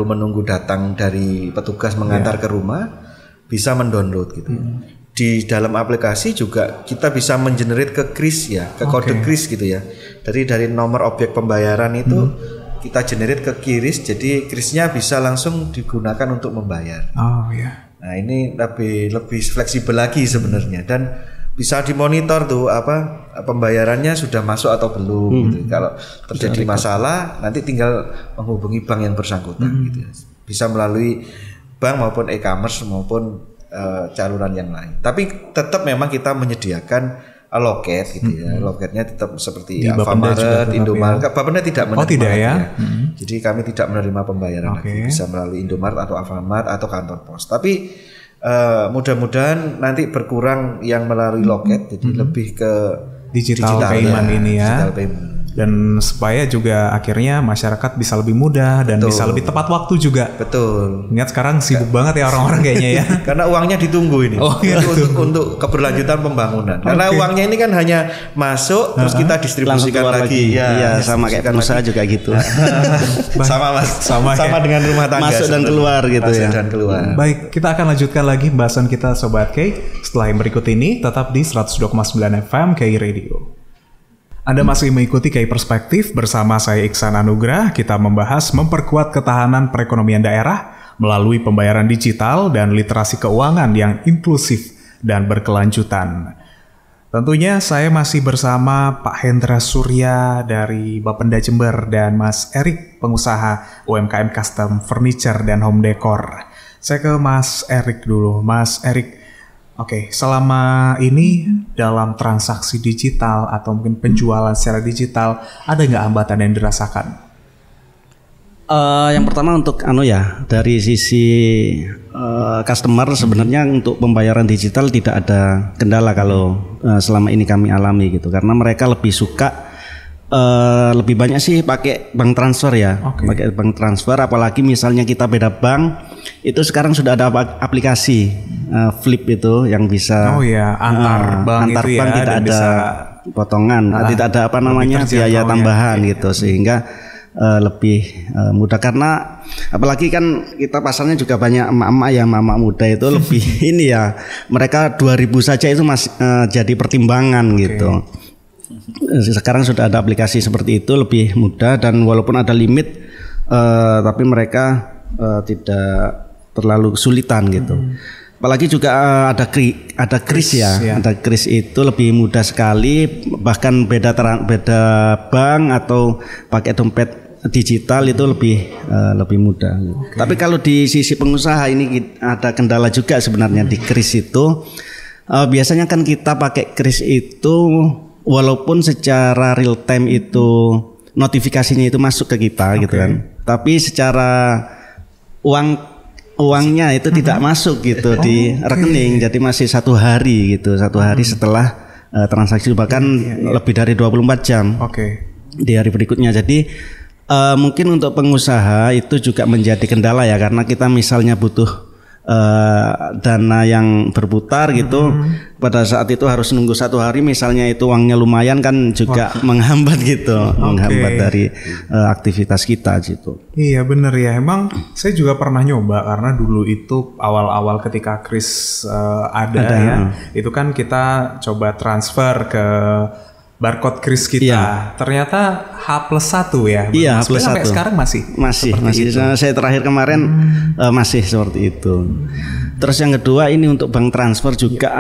Speaker 4: menunggu datang dari petugas mengantar ke rumah, bisa mendownload gitu. Di dalam aplikasi juga kita bisa mengenerate ke kris ya, ke kode kris gitu ya. Dari nomor objek pembayaran itu kita generate ke kris, jadi krisnya bisa langsung digunakan untuk membayar. Nah ini lebih fleksibel lagi sebenarnya, dan bisa dimonitor tuh pembayarannya sudah masuk atau belum gitu. Kalau terjadi masalah nanti tinggal menghubungi bank yang bersangkutan gitu ya. Bisa melalui bank maupun e-commerce maupun saluran yang lain. Tapi tetap memang kita menyediakan loket gitu ya. Loketnya tetap seperti Alfamart, Indomaret. Bapenda tidak menerima.
Speaker 1: Tidak ya.
Speaker 4: Jadi kami tidak menerima pembayaran lagi. Bisa melalui Indomaret atau Alfamart atau kantor pos. Tapi mudah-mudahan nanti berkurang yang melalui loket, jadi lebih ke
Speaker 1: digital payment ini ya.
Speaker 4: Digital payment.
Speaker 1: Dan supaya juga akhirnya masyarakat bisa lebih mudah dan bisa lebih tepat waktu juga.
Speaker 4: Betul.
Speaker 1: Ingat sekarang sibuk banget ya orang-orang kayaknya ya.
Speaker 4: Karena uangnya ditunggu ini. Untuk keberlanjutan pembangunan. Karena uangnya ini kan hanya masuk terus kita distribusikan lagi.
Speaker 5: Iya, sama kayak perusahaan juga gitu.
Speaker 4: Sama Mas. Sama dengan rumah tangga.
Speaker 5: Masuk dan keluar gitu ya.
Speaker 4: Dan keluar.
Speaker 1: Baik, kita akan lanjutkan lagi pembahasan kita Sobat K setelah yang berikut ini, tetap di 102,9 FM K Radio. Anda masih mengikuti KI Perspektif bersama saya Iksan Anugrah. Kita membahas memperkuat ketahanan perekonomian daerah melalui pembayaran digital dan literasi keuangan yang inklusif dan berkelanjutan. Tentunya saya masih bersama Pak Hendra Surya dari Bapenda Jember dan Mas Erik, pengusaha UMKM Custom Furniture dan Home Decor. Saya ke Mas Erik dulu. Mas Erik, selama ini dalam transaksi digital atau mungkin penjualan secara digital, ada nggak hambatan yang dirasakan?
Speaker 5: Yang pertama untuk dari sisi customer sebenarnya untuk pembayaran digital tidak ada kendala kalau selama ini kami alami gitu, karena mereka lebih suka lebih banyak sih pakai bank transfer ya, pakai bank transfer. Apalagi misalnya kita beda bank, itu sekarang sudah ada aplikasi Flip itu yang bisa
Speaker 1: antar bank
Speaker 5: itu
Speaker 1: ya,
Speaker 5: tidak ada
Speaker 1: bisa
Speaker 5: potongan, tidak ada biaya tambahan gitu, sehingga lebih mudah. Karena apalagi kan kita pasarnya juga banyak emak-emak muda itu lebih ini ya, mereka 2.000 saja itu masih jadi pertimbangan gitu. Sekarang sudah ada aplikasi seperti itu, lebih mudah, dan walaupun ada limit tapi mereka tidak terlalu kesulitan gitu. Apalagi juga ada kris ya. Ada kris itu lebih mudah sekali, bahkan beda bank atau pakai dompet digital itu lebih mudah. Tapi kalau di sisi pengusaha ini ada kendala juga sebenarnya di kris itu. Biasanya kan kita pakai kris itu walaupun secara real time itu notifikasinya itu masuk ke kita gitu kan. Tapi secara uangnya itu tidak masuk gitu di rekening, jadi masih 1 hari gitu, 1 hari setelah transaksi, bahkan lebih dari 24 jam di hari berikutnya. Jadi mungkin untuk pengusaha itu juga menjadi kendala ya, karena kita misalnya butuh dana yang berputar gitu, pada saat itu harus nunggu 1 hari, misalnya itu uangnya lumayan kan juga menghambat gitu, menghambat dari aktivitas kita gitu.
Speaker 1: Iya bener ya, emang saya juga pernah nyoba, karena dulu itu awal-awal ketika kris ada itu kan kita coba transfer ke barcode kris kita, ternyata H+1 ya.
Speaker 5: Iya, H+1.
Speaker 1: Sampai sekarang masih.
Speaker 5: Saya terakhir kemarin masih seperti itu. Terus yang kedua ini untuk bank transfer juga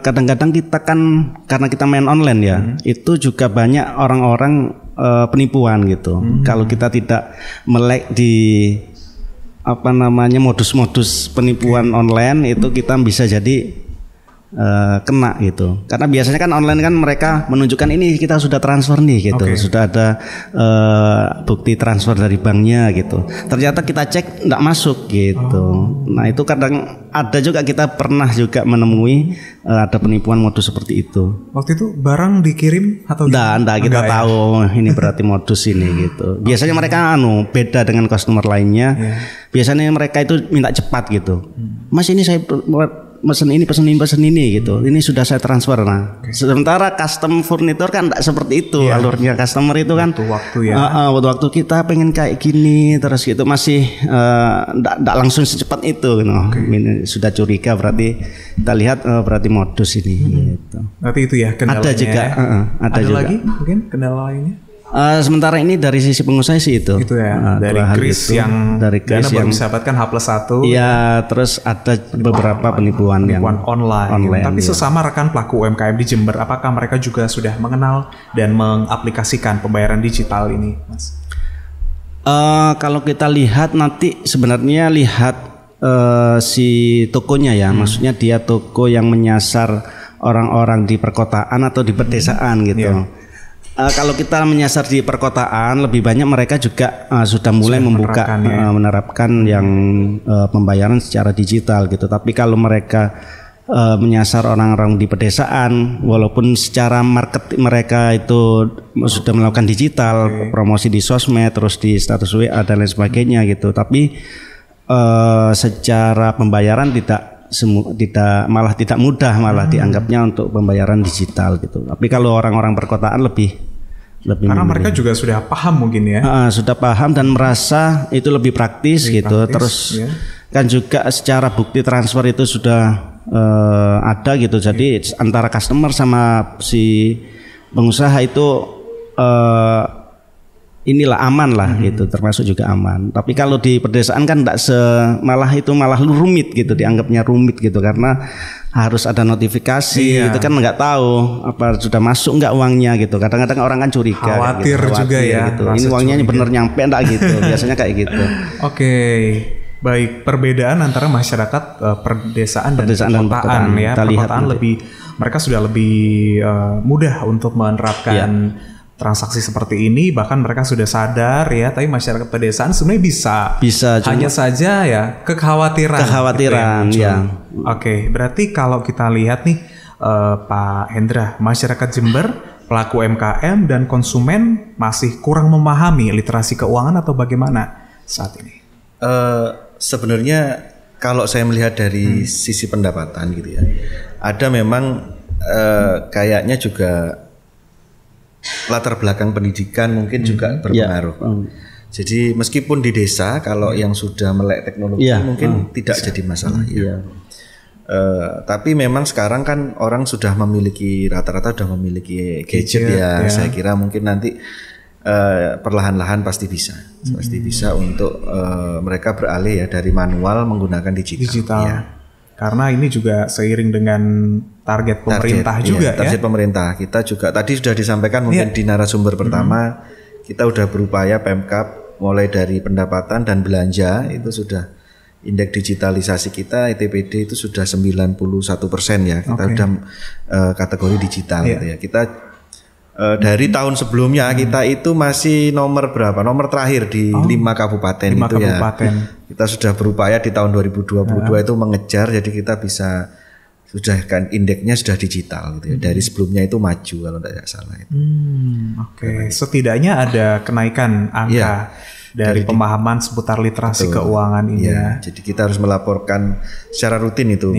Speaker 5: kadang-kadang kita kan karena kita main online ya, itu juga banyak orang-orang penipuan gitu. Kalau kita tidak melek di apa namanya modus-modus penipuan online itu kita bisa jadi kena gitu. Karena biasanya kan online kan mereka menunjukkan ini kita sudah transfer nih gitu. Sudah ada bukti transfer dari banknya gitu. Ternyata kita cek enggak masuk gitu. Nah, itu kadang ada juga kita pernah juga menemui ada penipuan modus seperti itu.
Speaker 1: Waktu itu barang dikirim atau
Speaker 5: enggak kita tahu ini berarti modus ini gitu. Biasanya mereka beda dengan customer lainnya. Biasanya mereka itu minta cepat gitu. Mas, ini saya pesan ini gitu. Ini sudah saya transfer. Nah, sementara custom furniture kan enggak seperti itu alurnya. Customer itu kan waktu kita pengen kayak gini terus gitu masih enggak langsung secepat itu gitu. Ini sudah curiga berarti kita lihat berarti modus ini gitu.
Speaker 1: Berarti itu ya kendalanya.
Speaker 5: Ada juga ada juga.
Speaker 1: Lagi mungkin kendala lainnya?
Speaker 5: Sementara ini dari sisi pengusaha sih itu
Speaker 1: ya, dari kris yang
Speaker 5: dari kris yang
Speaker 1: bisa dapatkan H+1.
Speaker 5: Iya, terus ada beberapa penipuan yang
Speaker 1: online. Tapi sesama rekan pelaku UMKM di Jember, apakah mereka juga sudah mengenal dan mengaplikasikan pembayaran digital ini, Mas?
Speaker 5: Kalau kita lihat nanti sebenarnya lihat si tokonya ya, maksudnya dia toko yang menyasar orang-orang di perkotaan atau di pedesaan gitu. Kalau kita menyasar di perkotaan, lebih banyak mereka juga sudah mulai menerapkan yang pembayaran secara digital gitu. Tapi kalau mereka menyasar orang-orang di pedesaan, walaupun secara market mereka itu sudah melakukan digital, promosi di sosmed, terus di status WA dan lain sebagainya gitu. Tapi secara pembayaran malah tidak mudah, malah dianggapnya untuk pembayaran digital gitu. Tapi kalau orang-orang perkotaan lebih
Speaker 1: karena mereka juga sudah paham mungkin ya.
Speaker 5: Sudah paham dan merasa itu lebih praktis gitu. Terus kan juga secara bukti transfer itu sudah ada gitu. Jadi antara customer sama si pengusaha itu inilah aman lah gitu, termasuk juga aman. Tapi kalau di pedesaan kan enggak malah rumit gitu, dianggapnya rumit gitu karena harus ada notifikasi. Itu kan nggak tahu apa sudah masuk nggak uangnya gitu. Kadang-kadang orang kan curiga,
Speaker 1: khawatir juga ya.
Speaker 5: Gitu. Ini uangnya bener nyampe enggak gitu. Biasanya kayak gitu.
Speaker 1: Baik, perbedaan antara masyarakat pedesaan dan perkotaan ya. Perkotaan mereka sudah lebih mudah untuk menerapkan transaksi seperti ini, bahkan mereka sudah sadar ya. Tapi masyarakat pedesaan sebenarnya bisa hanya saja ya kekhawatiran gitu ya. Berarti kalau kita lihat nih Pak Hendra, masyarakat Jember, pelaku UMKM dan konsumen masih kurang memahami literasi keuangan atau bagaimana saat ini?
Speaker 4: Sebenarnya kalau saya melihat dari sisi pendapatan gitu ya, ada memang kayaknya juga latar belakang pendidikan mungkin juga berpengaruh. Jadi meskipun di desa kalau yang sudah melek teknologi mungkin tidak jadi masalah tapi memang sekarang kan orang sudah memiliki rata-rata sudah memiliki gadget ya. Saya kira mungkin nanti perlahan-lahan pasti bisa untuk mereka beralih ya dari manual menggunakan digital.
Speaker 1: Karena ini juga seiring dengan target pemerintah target
Speaker 4: pemerintah. Kita juga tadi sudah disampaikan mungkin di narasumber pertama, kita sudah berupaya Pemkab mulai dari pendapatan dan belanja itu sudah indeks digitalisasi kita ITPD itu sudah 91% ya. Kita sudah kategori digital gitu ya. Kita dari tahun sebelumnya kita itu masih nomor berapa? Nomor terakhir di 5 kabupaten itu ya. Kita sudah berupaya di tahun 2022 itu mengejar, jadi kita bisa sudah kan indeksnya sudah digital gitu ya. Dari sebelumnya itu maju kalau tidak salah itu.
Speaker 1: Setidaknya ada kenaikan angka dari pemahaman seputar literasi keuangan ini ya.
Speaker 4: Jadi kita harus melaporkan secara rutin itu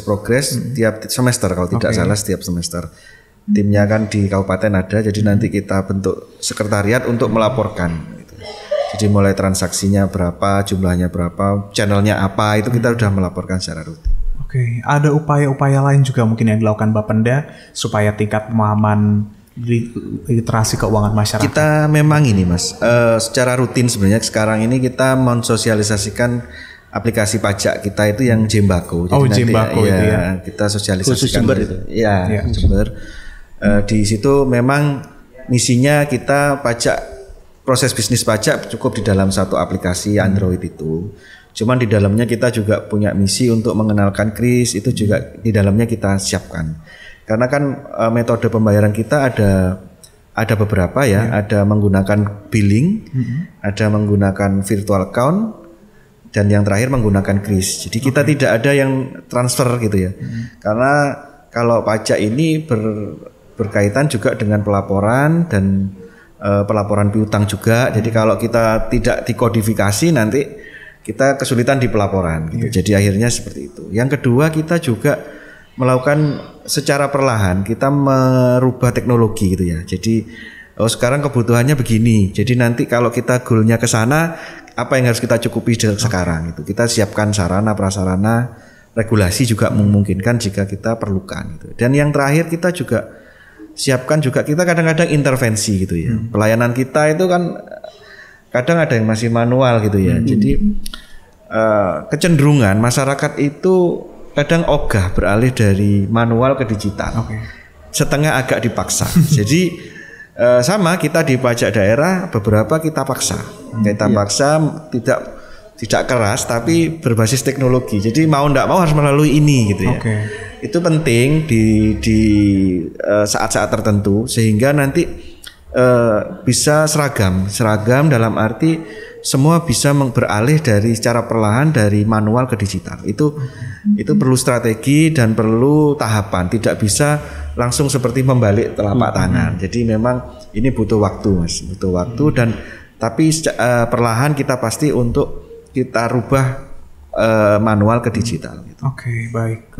Speaker 4: progres tiap semester kalau tidak salah setiap semester. Timnya kan di kabupaten ada, jadi nanti kita bentuk sekretariat untuk melaporkan gitu. Jadi mulai transaksinya berapa, jumlahnya berapa, channelnya apa, itu kita sudah melaporkan secara rutin.
Speaker 1: Ada upaya-upaya lain juga mungkin yang dilakukan Bapenda supaya tingkat pemahaman literasi keuangan masyarakat.
Speaker 4: Kita memang ini Mas, secara rutin sebenarnya sekarang ini kita mensosialisasikan aplikasi pajak kita itu yang Jembako. Jadi
Speaker 1: Jembako itu ya.
Speaker 4: Kita sosialisasikan.
Speaker 5: Khusus Jember itu.
Speaker 4: Jember. Di situ memang misinya kita pajak proses bisnis pajak cukup di dalam satu aplikasi Android itu. Cuman di dalamnya kita juga punya misi untuk mengenalkan kris, itu juga di dalamnya kita siapkan. Karena kan metode pembayaran kita ada beberapa ya, ada menggunakan billing, ada menggunakan virtual account, dan yang terakhir menggunakan kris. Jadi kita tidak ada yang transfer gitu ya. Karena kalau pajak ini berkaitan juga dengan pelaporan dan pelaporan piutang juga. Jadi kalau kita tidak dikodifikasi nanti kita kesulitan di pelaporan gitu. Jadi akhirnya seperti itu. Yang kedua, kita juga melakukan secara perlahan, kita merubah teknologi gitu ya. Jadi sekarang kebutuhannya begini. Jadi nanti kalau kita goalnya ke sana, apa yang harus kita cukupi sekarang itu. Kita siapkan sarana prasarana, regulasi juga memungkinkan jika kita perlukan gitu. Dan yang terakhir, kita juga siapkan juga, kita kadang-kadang intervensi gitu ya. Pelayanan kita itu kan kadang ada yang masih manual gitu ya. Jadi kecenderungan masyarakat itu kadang ogah beralih dari manual ke digital. Setengah agak dipaksa. Jadi sama kita di pajak daerah beberapa kita paksa. Kita paksa tidak keras tapi berbasis teknologi. Jadi mau tidak mau harus melalui ini gitu ya. Itu penting di saat-saat tertentu sehingga nanti bisa seragam dalam arti semua bisa beralih dari secara perlahan dari manual ke digital. Itu perlu strategi dan perlu tahapan, tidak bisa langsung seperti membalik telapak tangan. Jadi memang ini butuh waktu Mas, butuh waktu dan tapi perlahan kita pasti untuk kita rubah manual ke digital gitu.
Speaker 1: Oke, baik.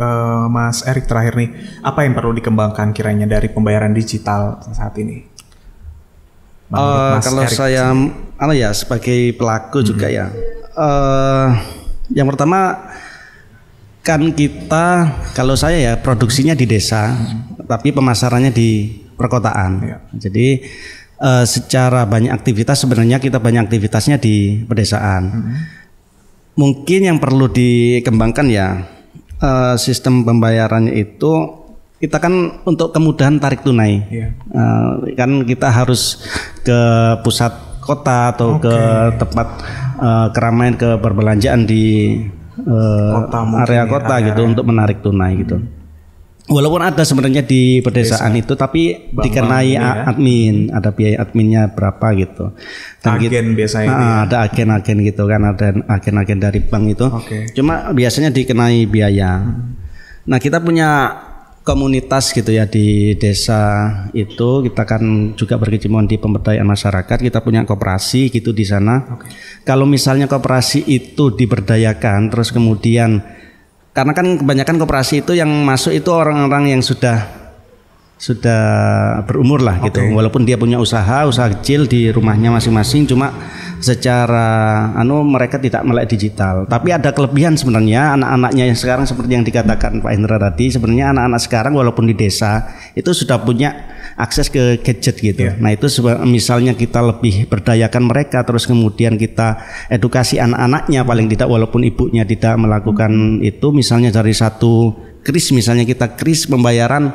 Speaker 1: Mas Erik, terakhir nih, apa yang perlu dikembangkan kiranya dari pembayaran digital saat ini?
Speaker 5: Kalau Erik, saya sebagai pelaku juga ya, yang pertama kan kita, kalau saya ya produksinya di desa, tapi pemasarannya di perkotaan. Jadi secara banyak aktivitas sebenarnya kita banyak aktivitasnya di pedesaan. Mungkin yang perlu dikembangkan ya sistem pembayarannya itu. Kita kan untuk kemudahan tarik tunai, kan kita harus ke pusat kota atau ke tempat keramaian, ke perbelanjaan di area kota gitu untuk menarik tunai gitu. Walaupun ada sebenarnya di pedesaan itu, tapi dikenai admin, ada biaya adminnya berapa gitu. Dan
Speaker 1: agen biasanya
Speaker 5: ada agen-agen gitu kan, ada agen-agen dari bank itu. Cuma biasanya dikenai biaya. Nah kita punya komunitas gitu ya di desa itu, kita kan juga berkecimpung di pemberdayaan masyarakat, kita punya koperasi gitu di sana. Kalau misalnya koperasi itu diberdayakan terus kemudian, karena kan kebanyakan koperasi itu yang masuk itu orang-orang yang sudah berumur lah gitu, walaupun dia punya usaha kecil di rumahnya masing-masing, cuma secara mereka tidak melek digital. Tapi ada kelebihan sebenarnya anak-anaknya yang sekarang seperti yang dikatakan Pak Hendra tadi, sebenarnya anak-anak sekarang walaupun di desa itu sudah punya akses ke gadget gitu. Nah itu misalnya kita lebih berdayakan mereka, terus kemudian kita edukasi anak-anaknya paling tidak, walaupun ibunya tidak melakukan itu, misalnya dari satu kris, misalnya kita kris pembayaran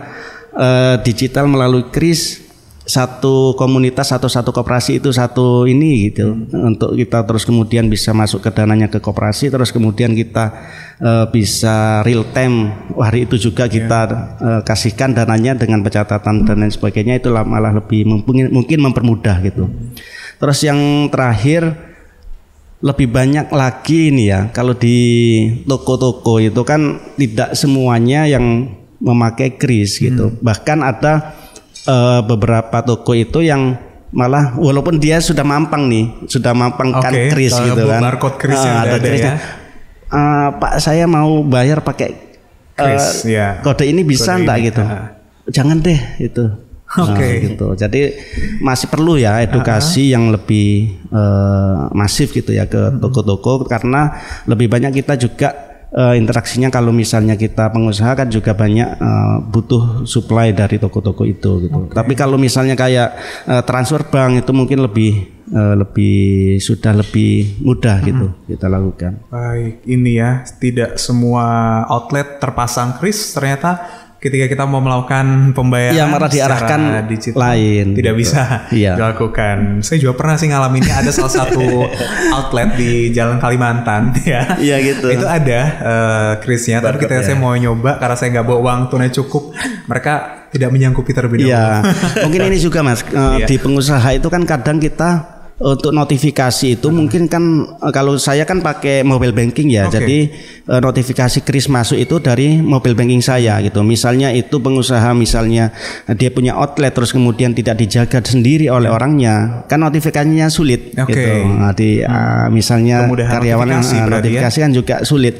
Speaker 5: digital melalui kris, satu komunitas atau satu koperasi itu satu ini gitu, untuk kita terus kemudian bisa masuk ke dananya ke koperasi, terus kemudian kita bisa real time hari itu juga kita kasihkan dananya dengan pencatatan dan lain sebagainya, itu malah lebih mungkin mempermudah gitu. Terus yang terakhir, lebih banyak lagi ini ya, kalau di toko-toko itu kan tidak semuanya yang memakai kris gitu. Bahkan ada beberapa toko itu yang malah walaupun dia sudah mampang kan kris gitu kan.
Speaker 1: Barcode kris yang ada ya.
Speaker 5: Pak saya mau bayar pakai kris, kode ini bisa enggak gitu. Jangan deh itu. Gitu. Jadi masih perlu ya edukasi yang lebih masif gitu ya ke toko-toko, karena lebih banyak kita juga interaksinya. Kalau misalnya kita pengusaha kan juga banyak butuh supply dari toko-toko itu gitu. Tapi kalau misalnya kayak transfer bank itu mungkin lebih mudah gitu kita lakukan.
Speaker 1: Baik, ini ya, tidak semua outlet terpasang kris ternyata. ketika kita mau melakukan pembayaran
Speaker 5: Iya, malah diarahkan
Speaker 1: secara digital,
Speaker 5: lain,
Speaker 1: tidak
Speaker 5: gitu.
Speaker 1: bisa
Speaker 5: Iya.
Speaker 1: dilakukan. Saya juga pernah sih ngalaminnya, ada salah satu outlet di Jalan Kalimantan ya.
Speaker 5: Iya, gitu.
Speaker 1: Itu ada krisnya, tapi ketika saya mau nyoba karena saya nggak bawa uang tunai cukup, mereka tidak menyangkupi terlebih dahulu.
Speaker 5: Iya, mungkin ini juga Mas, di pengusaha itu kan kadang kita untuk notifikasi itu mungkin kan kalau saya kan pakai mobile banking ya, jadi notifikasi kris masuk itu dari mobile banking saya gitu. Misalnya itu pengusaha, misalnya dia punya outlet terus kemudian tidak dijaga sendiri oleh orangnya, kan notifikasinya sulit gitu. Nah, misalnya karyawan notifikasi kan juga sulit.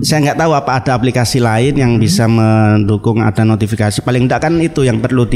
Speaker 5: Saya nggak tahu apa ada aplikasi lain yang bisa mendukung ada notifikasi. Paling enggak kan itu yang perlu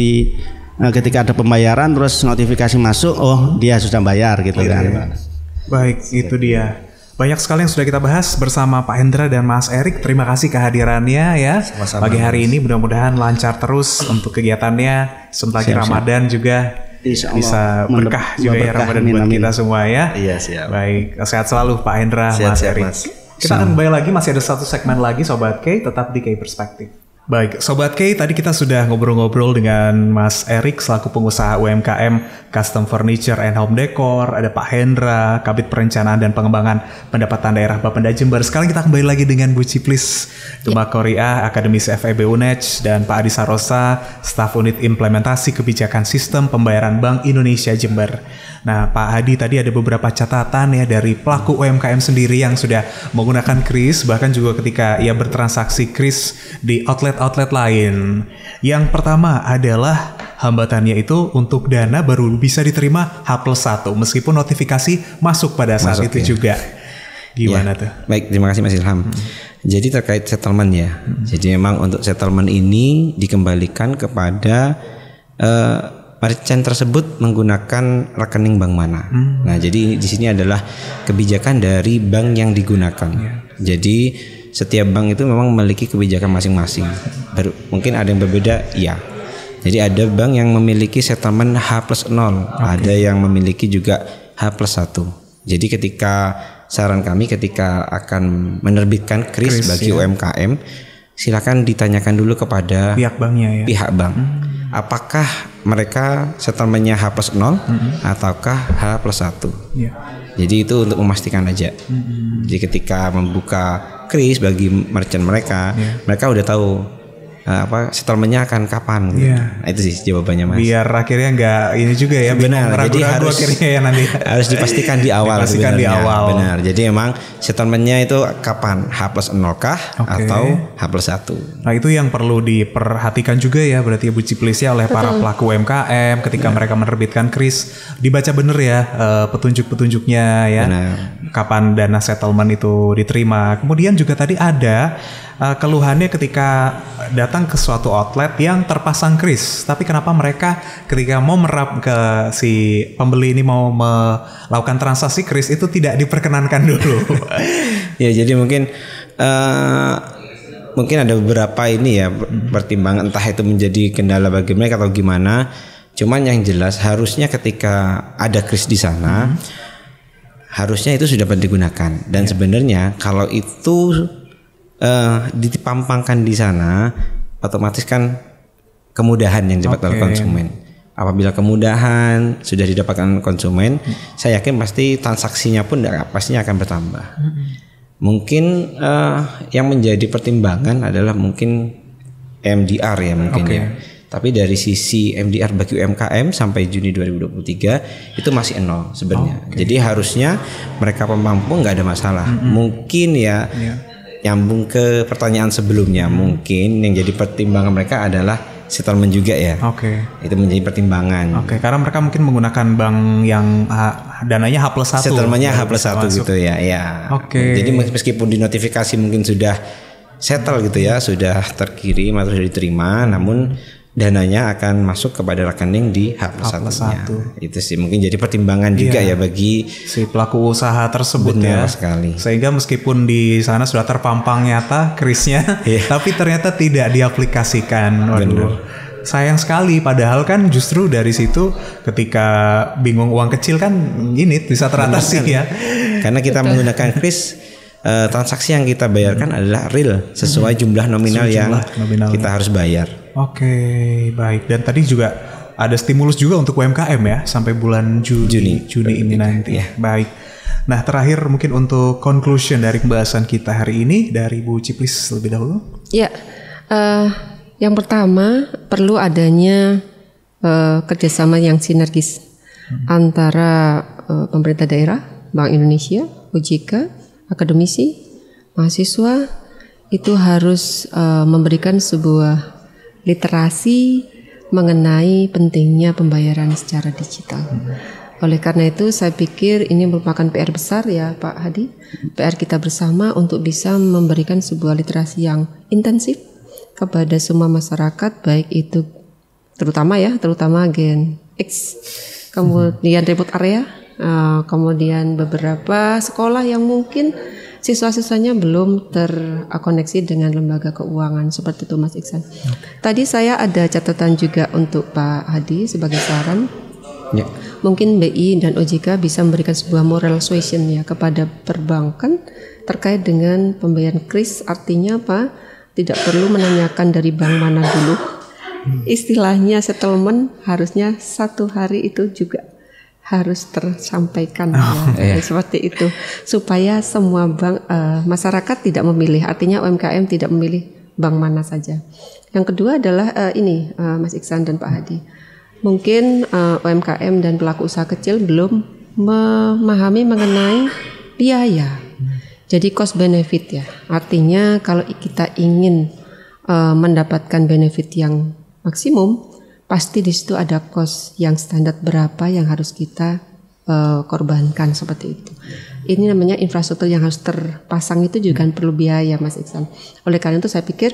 Speaker 5: ketika ada pembayaran terus notifikasi masuk, oh dia sudah bayar gitu kan.
Speaker 1: Baik, itu dia. Banyak sekali yang sudah kita bahas bersama Pak Hendra dan Mas Erik. Terima kasih kehadirannya ya.
Speaker 4: Sama-sama,
Speaker 1: pagi hari ini mudah-mudahan lancar terus untuk kegiatannya. Sebentar lagi Ramadan juga bisa berkah juga ya Ramadan buat kita semua ya.
Speaker 4: Iya, siap.
Speaker 1: Baik, sehat selalu Pak Hendra, Mas Erik. Kita akan kembali lagi, masih ada satu segmen lagi Sobat K, tetap di K Perspektif. Baik, Sobat K, tadi kita sudah ngobrol-ngobrol dengan Mas Erik selaku pengusaha UMKM Custom Furniture and Home Decor, ada Pak Hendra, Kabid Perencanaan dan Pengembangan Pendapatan Daerah Bapenda Jember. Sekarang kita kembali lagi dengan Bu Ciplis Tumakoria, Akademisi FEB UNED, dan Pak Adi Sarosa, Staf Unit Implementasi Kebijakan Sistem Pembayaran Bank Indonesia Jember. Nah, Pak Hadi, tadi ada beberapa catatan ya dari pelaku UMKM sendiri yang sudah menggunakan kris, bahkan juga ketika ia bertransaksi kris di outlet-outlet lain. Yang pertama adalah hambatannya itu untuk dana baru bisa diterima H+1 meskipun notifikasi masuk pada saat itu juga. Gimana tuh?
Speaker 2: Baik, terima kasih Mas Ilham. Jadi terkait settlement ya. Jadi memang untuk settlement ini dikembalikan kepada merchant tersebut menggunakan rekening bank mana. Nah, jadi di sini adalah kebijakan dari bank yang digunakan. Jadi setiap bank itu memang memiliki kebijakan masing-masing. Mungkin ada yang berbeda, iya. Jadi ada bank yang memiliki settlement H+0, ada yang memiliki juga H+1. Jadi saran kami ketika akan menerbitkan kris bagi UMKM, silakan ditanyakan dulu kepada
Speaker 1: pihak banknya ya.
Speaker 2: Pihak bank. Apakah mereka settlementnya H+0 ataukah H+1? Jadi itu untuk memastikan aja. Jadi ketika membuka kris bagi merchant mereka, mereka udah tahu settlementnya akan kapan. Nah, itu sih jawabannya Mas.
Speaker 1: Biar akhirnya nggak ini juga ya.
Speaker 2: Benar. Jadi harus
Speaker 1: akhirnya ya nanti
Speaker 2: harus dipastikan di awal. Benar. Jadi emang settlementnya itu kapan, H+0 kah atau H+1.
Speaker 1: Nah, itu yang perlu diperhatikan juga ya berarti Bu Ciplis ya oleh para pelaku UMKM ketika mereka menerbitkan kris, dibaca bener ya petunjuk-petunjuknya ya. Benar. Kapan dana settlement itu diterima. Kemudian juga tadi ada keluhannya ketika datang ke suatu outlet yang terpasang kris, tapi kenapa mereka ketika mau merap ke si pembeli ini mau melakukan transaksi kris itu tidak diperkenankan dulu.
Speaker 2: Ya, jadi mungkin ada beberapa ini ya pertimbangan, entah itu menjadi kendala bagi mereka atau gimana. Cuman yang jelas harusnya ketika ada kris di sana harusnya itu sudah dapat digunakan, dan sebenarnya kalau itu dipampangkan di sana, otomatis kan kemudahan yang didapat oleh konsumen. Apabila kemudahan sudah didapatkan konsumen, saya yakin pasti transaksinya pun pastinya akan bertambah. Mungkin yang menjadi pertimbangan adalah mungkin MDR ya mungkin ya. Tapi dari sisi MDR bagi UMKM sampai Juni 2023 itu masih 0 sebenarnya. Jadi harusnya mereka pemampu nggak ada masalah. Mungkin ya. Nyambung ke pertanyaan sebelumnya, mungkin yang jadi pertimbangan mereka adalah settlement juga ya. Itu menjadi pertimbangan.
Speaker 1: Karena mereka mungkin menggunakan bank yang dananya H+1.
Speaker 2: Settlementnya H+1 gitu ya. Jadi meskipun di notifikasi mungkin sudah settle gitu ya, sudah terkirim atau sudah diterima, namun dananya akan masuk kepada rekening di H+1. Itu sih mungkin jadi pertimbangan juga ya bagi
Speaker 1: si pelaku usaha tersebut. Benar
Speaker 2: sekali.
Speaker 1: Sehingga meskipun di sana sudah terpampang nyata krisnya, tapi ternyata tidak diaplikasikan. Waduh. Sayang sekali, padahal kan justru dari situ ketika bingung uang kecil kan ini bisa teratasi ya.
Speaker 2: Karena kita menggunakan kris transaksi yang kita bayarkan adalah real sesuai jumlah nominal yang kita harus bayar.
Speaker 1: Oke, baik. Dan tadi juga ada stimulus juga untuk UMKM ya sampai bulan Juni ini nanti. Baik. Nah, terakhir mungkin untuk conclusion dari pembahasan kita hari ini dari Bu Ciplis lebih dahulu.
Speaker 3: Ya, yang pertama perlu adanya kerjasama yang sinergis antara pemerintah daerah, Bank Indonesia, OJK, akademisi, mahasiswa itu harus memberikan sebuah literasi mengenai pentingnya pembayaran secara digital. Oleh karena itu saya pikir ini merupakan PR besar ya Pak Hadi, PR kita bersama untuk bisa memberikan sebuah literasi yang intensif kepada semua masyarakat, baik itu terutama Gen X, kemudian remote area, kemudian beberapa sekolah yang mungkin siswa-siswanya belum terkoneksi dengan lembaga keuangan seperti itu Mas Iksan. Tadi saya ada catatan juga untuk Pak Hadi sebagai saran. Ya. Mungkin BI dan OJK bisa memberikan sebuah moral suasion ya kepada perbankan terkait dengan pembayaran kris. Artinya apa? Tidak perlu menanyakan dari bank mana dulu. Istilahnya settlement harusnya 1 hari itu juga harus tersampaikan seperti itu supaya semua bank masyarakat tidak memilih, artinya UMKM tidak memilih bank mana saja. Yang kedua adalah Mas Iksan dan Pak Hadi, mungkin UMKM dan pelaku usaha kecil belum memahami mengenai biaya, jadi cost benefit ya, artinya kalau kita ingin mendapatkan benefit yang maksimum, pasti di situ ada cost yang standar berapa yang harus kita korbankan seperti itu. Ini namanya infrastruktur yang harus terpasang itu juga perlu biaya Mas Iksan. Oleh karena itu saya pikir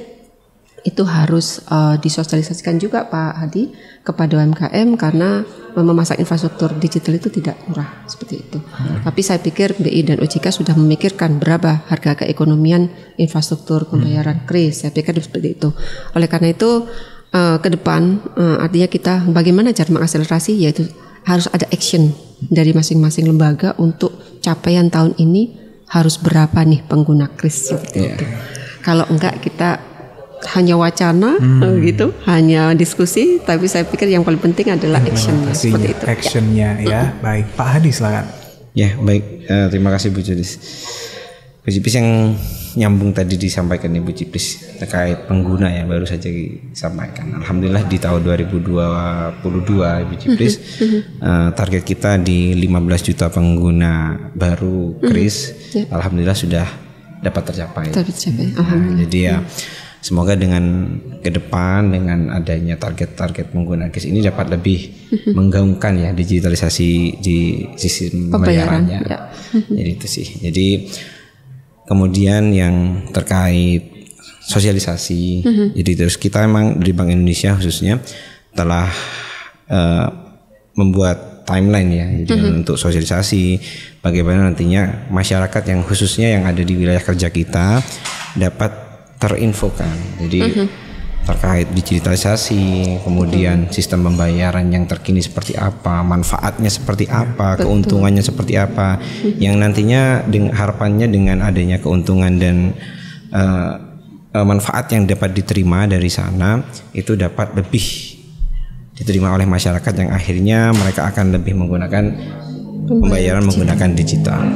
Speaker 3: itu harus disosialisasikan juga Pak Hadi kepada UMKM karena memasang infrastruktur digital itu tidak murah seperti itu. Tapi saya pikir BI dan OJK sudah memikirkan berapa harga keekonomian infrastruktur pembayaran kris. Saya pikir seperti itu. Oleh karena itu ke depan artinya kita bagaimana cara mengakselerasi, yaitu harus ada action dari masing-masing lembaga untuk capaian tahun ini harus berapa nih pengguna kris seperti itu. Kalau enggak kita hanya wacana gitu, hanya diskusi, tapi saya pikir yang paling penting adalah actionnya seperti itu.
Speaker 1: Actionnya ya. Baik, Pak Hadi silakan.
Speaker 2: Ya baik, terima kasih Bu Ciplis. Bu Ciplis yang nyambung tadi disampaikan Ibu Ciplis terkait pengguna yang baru saja disampaikan. Alhamdulillah di tahun 2022 Ibu Ciplis target kita di 15 juta pengguna baru kris. Alhamdulillah sudah dapat tercapai. Alhamdulillah. Jadi ya semoga dengan ke depan dengan adanya target-target pengguna kris ini dapat lebih menggaungkan ya digitalisasi di sistem pembayarannya. Jadi itu sih. Jadi kemudian yang terkait sosialisasi, jadi terus kita memang dari Bank Indonesia khususnya telah membuat timeline ya, jadi untuk sosialisasi bagaimana nantinya masyarakat yang khususnya yang ada di wilayah kerja kita dapat terinfokan. Jadi terkait digitalisasi, kemudian sistem pembayaran yang terkini seperti apa, manfaatnya seperti apa, keuntungannya seperti apa, yang nantinya harapannya dengan adanya keuntungan dan manfaat yang dapat diterima dari sana itu dapat lebih diterima oleh masyarakat yang akhirnya mereka akan lebih menggunakan pembayaran menggunakan digital.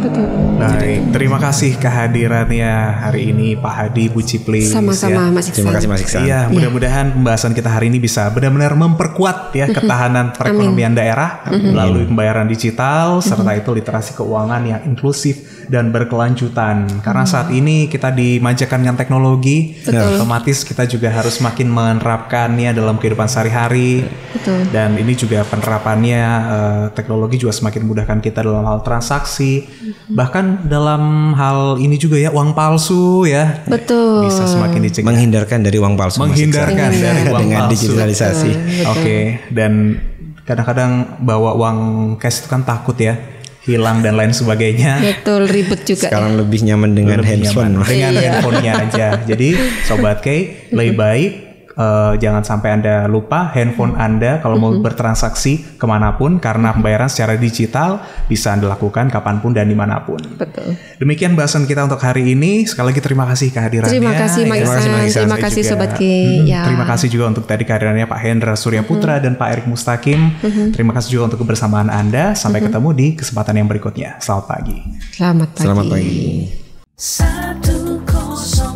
Speaker 1: Baik, terima kasih kehadirannya hari ini Pak Hadi, Bu Ciplis.
Speaker 3: Sama-sama Mas Iksan.
Speaker 2: Terima kasih Mas Iksan.
Speaker 1: Iya, mudah-mudahan pembahasan kita hari ini bisa benar-benar memperkuat ya ketahanan perekonomian daerah melalui pembayaran digital serta itu literasi keuangan yang inklusif dan berkelanjutan. Karena saat ini kita dimanjakan dengan teknologi, otomatis kita juga harus makin menerapkannya dalam kehidupan sehari-hari. Dan ini juga penerapannya teknologi juga semakin memudahkan kita dalam hal transaksi, bahkan dalam hal ini juga ya uang palsu ya.
Speaker 3: Betul.
Speaker 1: Bisa semakin dicegah.
Speaker 2: Menghindarkan dari uang palsu.
Speaker 1: Menghindarkan dari uang
Speaker 2: dengan
Speaker 1: palsu.
Speaker 2: Digitalisasi.
Speaker 1: Oke. Dan kadang-kadang bawa uang cash itu kan takut ya, hilang dan lain sebagainya.
Speaker 3: Betul, ribet juga.
Speaker 2: Sekarang lebih nyaman dengan handphone.
Speaker 1: Dengan handphonenya aja. Jadi Sobat K, lebih baik jangan sampai Anda lupa handphone Anda kalau mau bertransaksi kemanapun, karena pembayaran secara digital bisa Anda lakukan kapanpun dan dimanapun.
Speaker 3: Betul.
Speaker 1: Demikian bahasan kita untuk hari ini. Sekali lagi terima kasih kehadirannya.
Speaker 3: Terima kasih Mak Ihsan. Terima kasih Sobat K. Ya.
Speaker 1: Terima kasih juga untuk tadi kehadirannya Pak Hendra Surya Putra dan Pak Erik Mustaqim. Terima kasih juga untuk kebersamaan Anda. Sampai ketemu di kesempatan yang berikutnya. Selamat pagi.
Speaker 3: Selamat pagi.
Speaker 2: Selamat pagi.
Speaker 6: 101